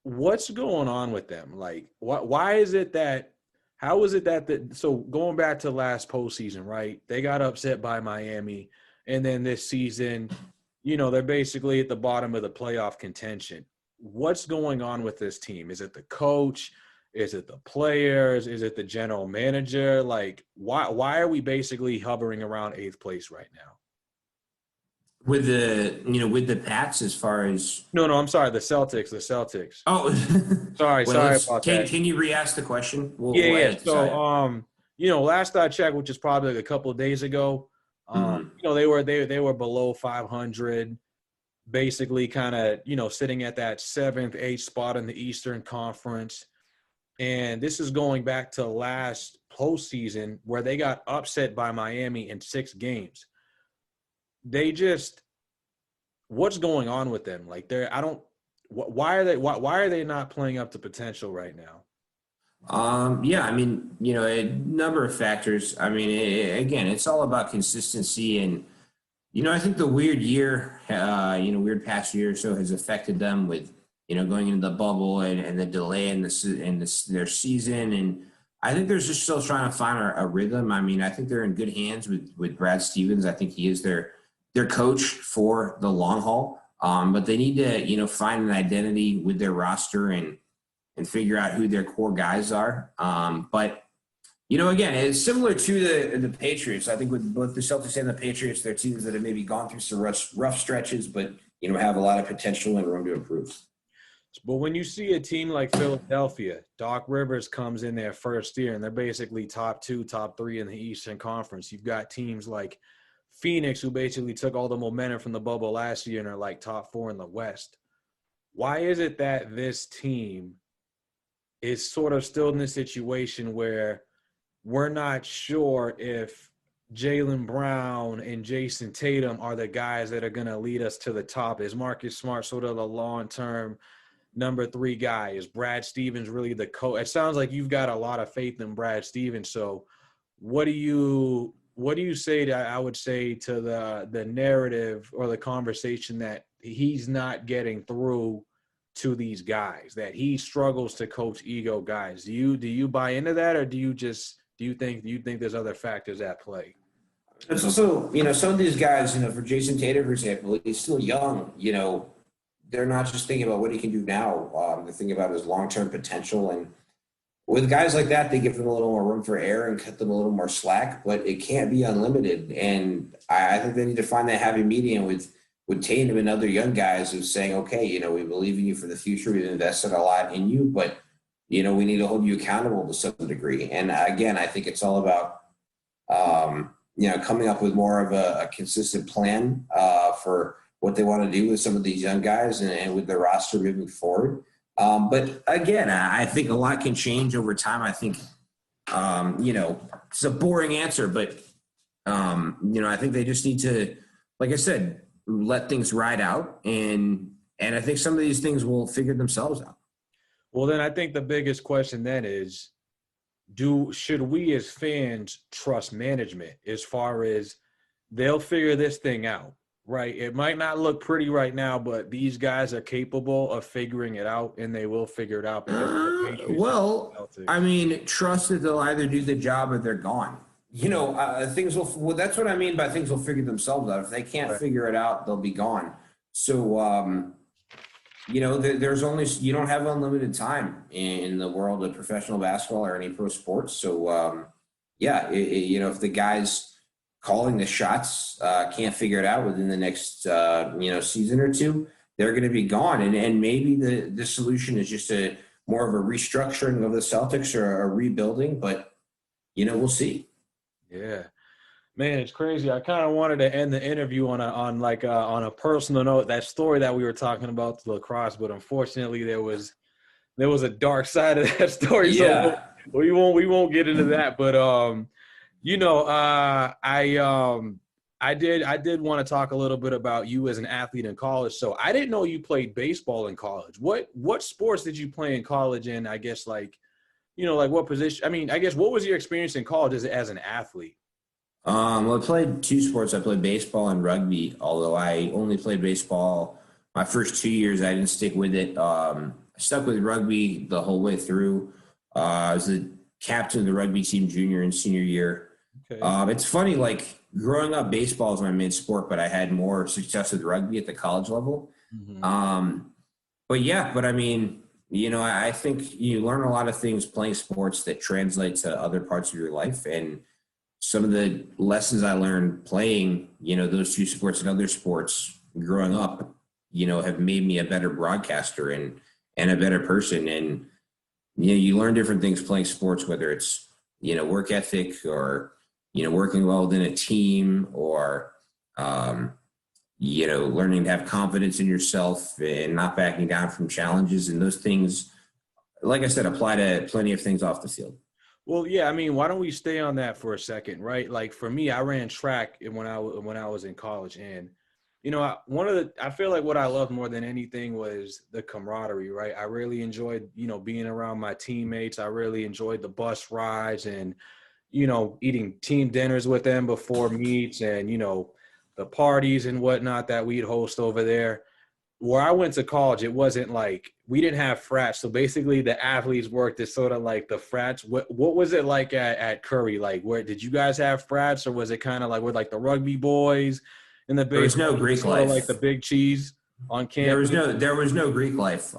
what's going on with them? Like, why is it that – how is it that so going back to last postseason, right, they got upset by Miami, and then this season, they're basically at the bottom of the playoff contention. What's going on with this team? Is it the coach? Is it the players? Is it the general manager? Like, why are we basically hovering around 8th place right now? With the Pats, as far as no, I'm sorry, the Celtics. Oh, sorry about that. Can you re-ask the question? Yeah. So, last I checked, which is probably like a couple of days ago, they were below 500. Basically kind of, sitting at that 7th, 8th spot in the Eastern Conference. And this is going back to last postseason where they got upset by Miami in 6 games. What's going on with them? Like why are they not playing up to potential right now? Yeah, I mean, a number of factors. I mean, again, it's all about consistency and, I think the weird past year or so has affected them with, going into the bubble and the delay in their season. And I think they're just still trying to find a rhythm. I mean, I think they're in good hands with Brad Stevens. I think he is their coach for the long haul. But they need to, find an identity with their roster and figure out who their core guys are. But again, it's similar to the Patriots. I think with both the Celtics and the Patriots, they're teams that have maybe gone through some rough stretches, but, have a lot of potential and room to improve. But when you see a team like Philadelphia, Doc Rivers comes in their first year, and they're basically top 2, top 3 in the Eastern Conference. You've got teams like Phoenix, who basically took all the momentum from the bubble last year and are like top 4 in the West. Why is it that this team is sort of still in this situation where we're not sure if Jaylen Brown and Jason Tatum are the guys that are going to lead us to the top? Is Marcus Smart sort of the long-term number 3 guy? Is Brad Stevens really the coach? It sounds like you've got a lot of faith in Brad Stevens. So what do you say I would say to the narrative or the conversation that he's not getting through to these guys, that he struggles to coach ego guys? Do you buy into that, or do you think there's other factors at play? It's also, some of these guys, for Jason Tatum, for example, he's still young. They're not just thinking about what he can do now. They're thinking about his long-term potential. And with guys like that, they give them a little more room for error and cut them a little more slack, but it can't be unlimited. And I think they need to find that happy medium with Tatum and other young guys who's saying, okay, we believe in you for the future. We've invested a lot in you, but, we need to hold you accountable to some degree. And again, I think it's all about, coming up with more of a consistent plan for what they want to do with some of these young guys and with their roster moving forward. But again, I think a lot can change over time. I think, it's a boring answer, but, I think they just need to, like I said, let things ride out. And I think some of these things will figure themselves out. Well, then I think the biggest question then is, should we as fans trust management as far as they'll figure this thing out, right? It might not look pretty right now, but these guys are capable of figuring it out, and they will figure it out. Trust that they'll either do the job or they're gone. Well, that's what I mean by things will figure themselves out. If they can't Right. figure it out, they'll be gone. So, you don't have unlimited time in the world of professional basketball or any pro sports. So, if the guys calling the shots can't figure it out within the next, season or two, they're going to be gone. And maybe the solution is just more of a restructuring of the Celtics or a rebuilding, but, we'll see. Yeah. Man, it's crazy. I kind of wanted to end the interview on a personal note. That story that we were talking about, the lacrosse, but unfortunately there was a dark side of that story. Yeah. So we won't get into that. But I did want to talk a little bit about you as an athlete in college. So I didn't know you played baseball in college. What sports did you play in college? And I guess what position? I mean, I guess what was your experience in college as an athlete? I played two sports. I played baseball and rugby, although I only played baseball my first 2 years. I didn't stick with it. I stuck with rugby the whole way through. I was the captain of the rugby team junior and senior year. Okay. It's funny, like growing up, baseball was my main sport, but I had more success with rugby at the college level. Mm-hmm. But I mean, I think you learn a lot of things playing sports that translate to other parts of your life. And some of the lessons I learned playing, those two sports and other sports growing up, have made me a better broadcaster and a better person. And, you learn different things playing sports, whether it's, work ethic or, working well within a team or, learning to have confidence in yourself and not backing down from challenges. And those things, like I said, apply to plenty of things off the field. Well, yeah, I mean, why don't we stay on that for a second, right? Like for me, I ran track when I was in college, and I feel like what I loved more than anything was the camaraderie, right? I really enjoyed, being around my teammates. I really enjoyed the bus rides and, eating team dinners with them before meets and, the parties and whatnot that we'd host over there. Where I went to college, it wasn't like we didn't have frats. So basically the athletes worked as sort of like the frats. What was it like at Curry? Like, where did you guys have frats, or was it kind of like with like the rugby boys and the There was no Greek life. like the big cheese on campus? There was no Greek life.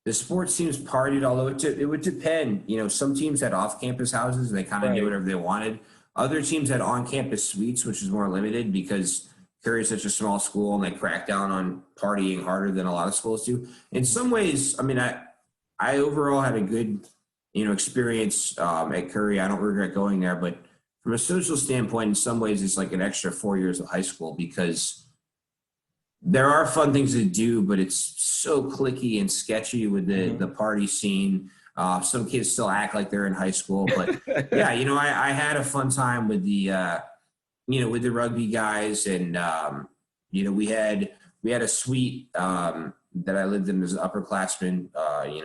The sports teams partied, although it would depend. Some teams had off-campus houses. They kind of did whatever they wanted. Other teams had on-campus suites, which is more limited because Curry is such a small school and they crack down on partying harder than a lot of schools do. In some ways, I mean, I overall had a good, experience at Curry. I don't regret going there, but from a social standpoint, in some ways, it's like an extra 4 years of high school because there are fun things to do, but it's so cliquey and sketchy with the party scene. Some kids still act like they're in high school, but yeah, I had a fun time with the with the rugby guys, and we had a suite that I lived in as an upperclassman.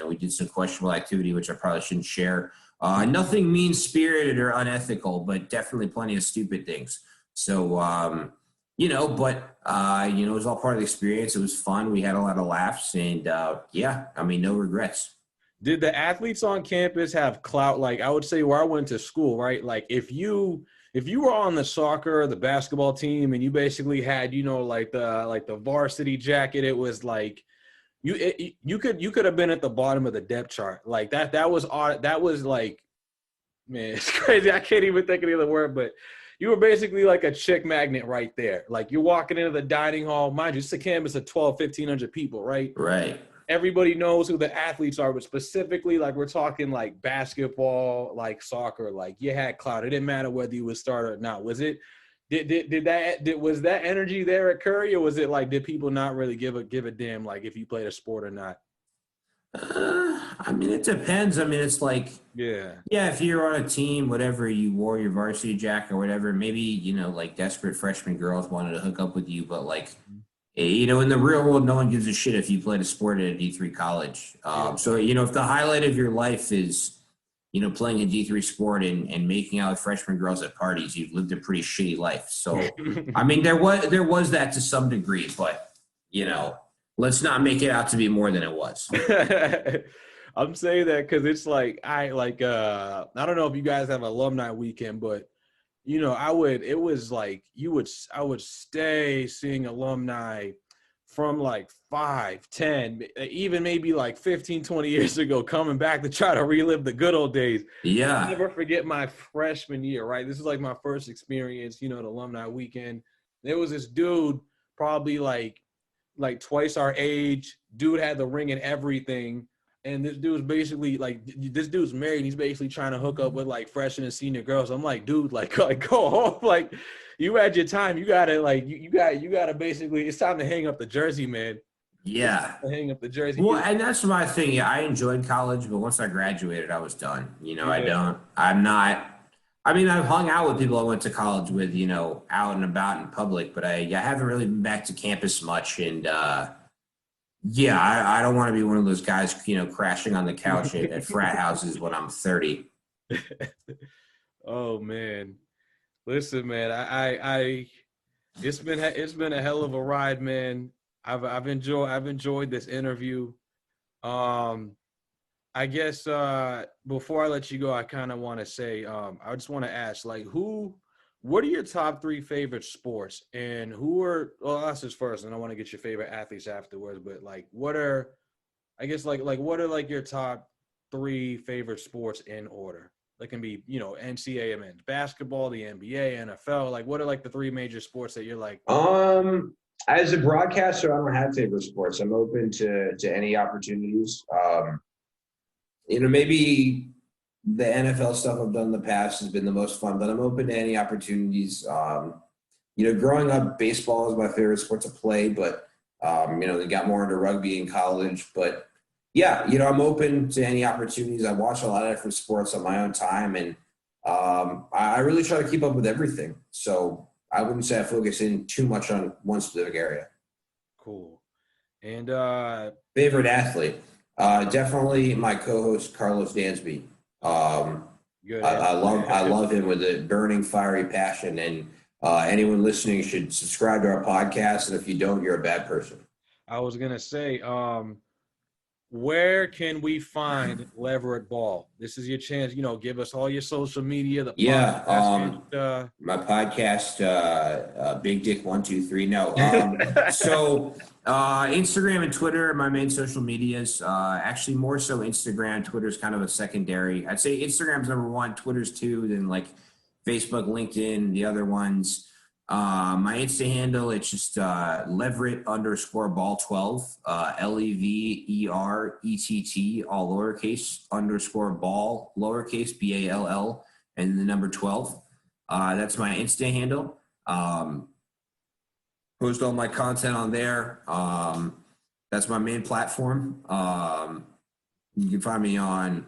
We did some questionable activity, which I probably shouldn't share. Nothing mean-spirited or unethical, but definitely plenty of stupid things. So, it was all part of the experience. It was fun. We had a lot of laughs, and no regrets. Did the athletes on campus have clout? Like I would say where I went to school, right? Like if you were on the soccer or the basketball team and you basically had, like the varsity jacket, it was like you could have been at the bottom of the depth chart. Like that was like, man, it's crazy. I can't even think of the other word, but you were basically like a chick magnet right there. Like you're walking into the dining hall, mind you, it's a campus of 1,500 people, right? Right. Everybody knows who the athletes are, but specifically, like we're talking like basketball, like soccer, like you had clout. It didn't matter whether you would start or not. Was it? Was that energy there at Curry, or was it like did people not really give a damn like if you played a sport or not? I mean, it depends. I mean, it's like if you're on a team, whatever, you wore your varsity jacket or whatever, maybe like desperate freshman girls wanted to hook up with you, but like. In the real world, no one gives a shit if you played a sport at a D3 college. So, if the highlight of your life is, playing a D3 sport and making out with freshman girls at parties, you've lived a pretty shitty life. So, I mean, there was that to some degree, but, let's not make it out to be more than it was. I'm saying that because it's like I don't know if you guys have alumni weekend, but I would stay seeing alumni from like 5, 10, even maybe like 15, 20 years ago, coming back to try to relive the good old days. Yeah. I'll never forget my freshman year, right? This is like my first experience, the alumni weekend. There was this dude, probably like twice our age. Dude had the ring and everything. And this dude's basically like, this dude's married. He's basically trying to hook up with like freshman and senior girls. I'm like, dude, like go home. Like, you had your time. You gotta like, you gotta basically, it's time to hang up the jersey, man. Yeah. Hang up the jersey. Well, and that's my thing. Yeah, I enjoyed college, but once I graduated, I was done. Yeah. I've hung out with people I went to college with, out and about in public, but I haven't really been back to campus much. And I don't want to be one of those guys, crashing on the couch at frat houses when I'm 30. Oh man, listen, man, it's been a hell of a ride, man. I've enjoyed this interview. I guess before I let you go, I kind of want to say, I just want to ask, like, what are your top 3 favorite sports, and well, us is first, and I want to get your favorite athletes afterwards, but like, what are like your top 3 favorite sports in order? That can be, NCAA men's basketball, the NBA, NFL. Like, what are like the 3 major sports that you're like? As a broadcaster, I don't have favorite sports. I'm open to any opportunities. Maybe the NFL stuff I've done in the past has been the most fun, but I'm open to any opportunities. Growing up, baseball is my favorite sport to play, but, they got more into rugby in college. But, yeah, I'm open to any opportunities. I watch a lot of different sports on my own time, and I really try to keep up with everything. So I wouldn't say I focus in too much on one specific area. Cool. And favorite athlete? Definitely my co-host Karlos Dansby. I love him with a burning, fiery passion, and anyone listening should subscribe to our podcast. And if you don't, you're a bad person. I was gonna say, where can we find Leverett Ball? This is your chance. Give us all your social media. My podcast, Big Dick 123. No, so Instagram and Twitter are my main social medias. Actually, more so Instagram. Twitter's kind of a secondary. I'd say Instagram's number 1, Twitter's 2, then like Facebook, LinkedIn, the other ones. My Insta handle, it's just Leverett_ball12, LEVERETT, all lowercase, _ball, lowercase, BALL, and the number 12. That's my Insta handle. Post all my content on there. That's my main platform. You can find me on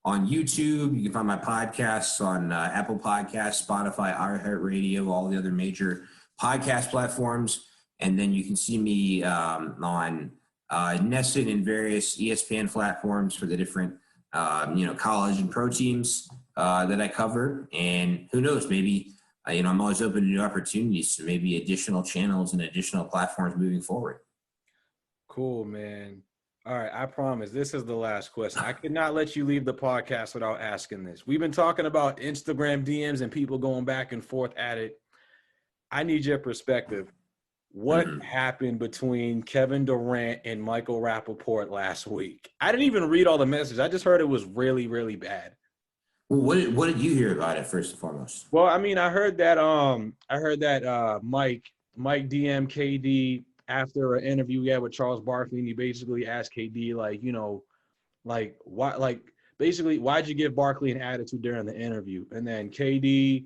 YouTube. You can find my podcasts on Apple Podcasts, Spotify, iHeartRadio, all the other major podcast platforms. And then you can see me on NESN and various ESPN platforms for the different, college and pro teams that I cover. And who knows, maybe, I'm always open to new opportunities, so maybe additional channels and additional platforms moving forward. Cool, man. All right, I promise this is the last question. I could not let you leave the podcast without asking this. We've been talking about Instagram DMs and people going back and forth at it. I need your perspective. What happened between Kevin Durant and Michael Rappaport last week? I didn't even read all the messages. I just heard it was really, really bad. Well, what did you hear about it first and foremost? Well, I mean, I heard that Mike DM KD after an interview he had with Charles Barkley, and he basically asked KD, why'd you give Barkley an attitude during the interview? And then KD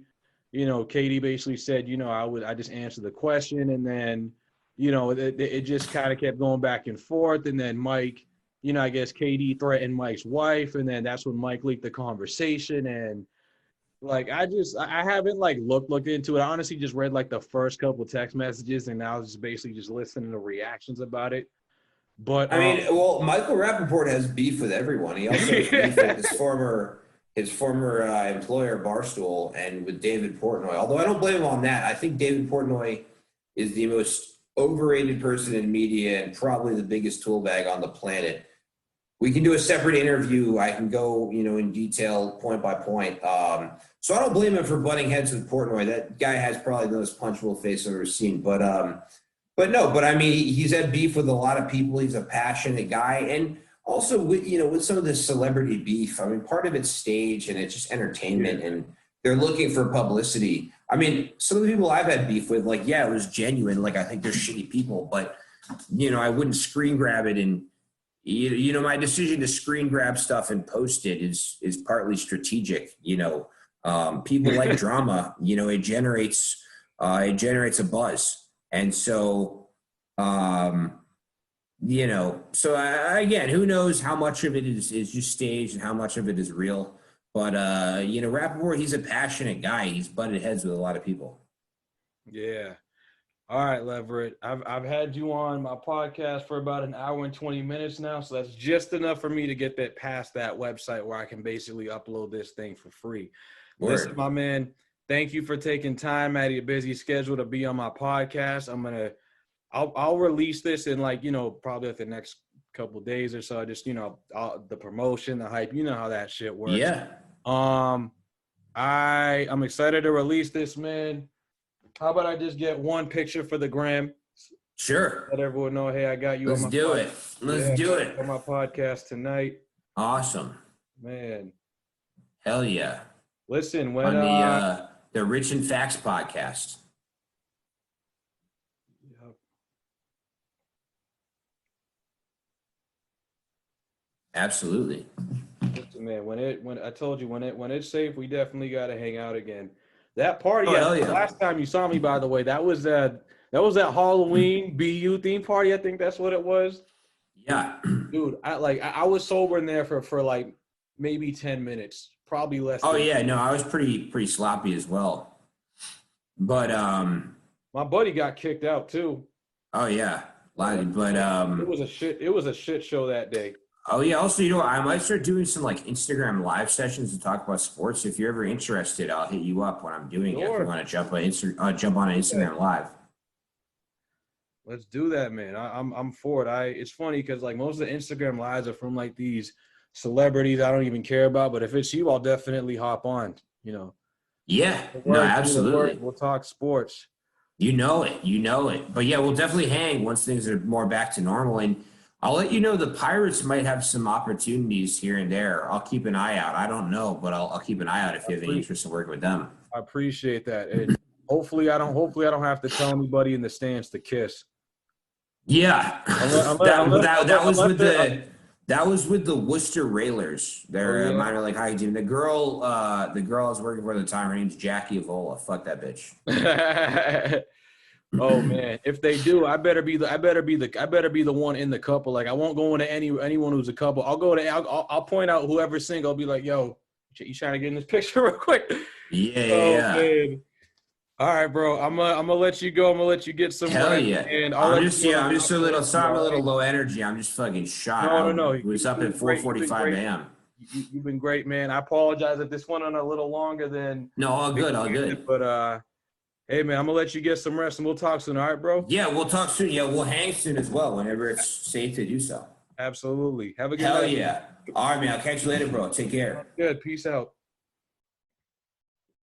basically said, I just answered the question, and then, it just kind of kept going back and forth, and then Mike, I guess KD threatened Mike's wife, and then that's when Mike leaked the conversation, and I haven't looked into it. I honestly just read the first couple of text messages, and now I was just basically just listening to reactions about it. But Michael Rappaport has beef with everyone. He also has beef with his former employer Barstool and with David Portnoy. Although I don't blame him on that. I think David Portnoy is the most overrated person in media and probably the biggest tool bag on the planet. We can do a separate interview. I can go, in detail, point by point. So I don't blame him for butting heads with Portnoy. That guy has probably the most punchable face I've ever seen. But I mean, he's had beef with a lot of people. He's a passionate guy. And also with some of this celebrity beef, I mean, part of it's stage and it's just entertainment and they're looking for publicity. I mean, some of the people I've had beef with, like, yeah, it was genuine. Like, I think they're shitty people, but, I wouldn't screen grab it. And, my decision to screen grab stuff and post it is partly strategic. People like drama, it generates a buzz. And so, again, who knows how much of it is just staged and how much of it is real. But, Rappaport, he's a passionate guy. He's butted heads with a lot of people. Yeah. All right, Leverett. I've had you on my podcast for about an hour and 20 minutes now, so that's just enough for me to get that past that website where I can basically upload this thing for free. Word. Listen, my man, thank you for taking time out of your busy schedule to be on my podcast. I'll release this in probably the next couple of days or so. Just the promotion, the hype, how that shit works. Yeah. I'm excited to release this, man. How about I just get one picture for the gram? Sure. Let everyone know, hey, I got you. Let's on my do podcast. it. Let's do it on my podcast tonight. Awesome, man. Hell yeah. Listen, when on the Rich and Facts podcast. Yep. Absolutely. Listen, man, when I told you when it's safe, we definitely got to hang out again. That party, last time you saw me, by the way, that was that Halloween BU theme party. I think that's what it was. Yeah, dude, I was sober in there for like maybe 10 minutes, probably less. Oh yeah, no, I was pretty sloppy as well. But my buddy got kicked out too. Oh yeah, but it was a shit show that day. Oh yeah. Also, I might start doing some like Instagram live sessions to talk about sports. If you're ever interested, I'll hit you up when I'm doing it. If you want to jump on an Instagram live. Let's do that, man. I'm for it. It's funny because like most of the Instagram lives are from like these celebrities I don't even care about. But if it's you, I'll definitely hop on. Yeah. No, absolutely. We'll talk sports. You know it. But yeah, we'll definitely hang once things are more back to normal. And I'll let you know the Pirates might have some opportunities here and there. I'll keep an eye out. I don't know, but I'll keep an eye out if you have any interest in working with them. I appreciate that. And hopefully I don't have to tell anybody in the stands to kiss. Yeah. That was with the Worcester Railers. They're a minor league hockey team. The girl I was working for at the time, her name's Jackie Avola. Fuck that bitch. Oh man, if they do, I better be the one in the couple. Like I won't go into anyone who's a couple. I'll point out whoever's single. I'll be like, yo, you trying to get in this picture real quick? Yeah. Man. All right, bro. I'm gonna let you go. I'm gonna let you get some. Hell yeah. And I'm just a little low energy. I'm just fucking shot. No. It was up at 4:45 a.m. You've been great, man. I apologize if this went on a little longer than. No, all good. But hey, man, I'm going to let you get some rest, and we'll talk soon. All right, bro? Yeah, we'll talk soon. Yeah, we'll hang soon as well whenever it's safe to do so. Absolutely. Have a good night. Hell yeah. All right, man. I'll catch you later, bro. Take care. Good. Peace out.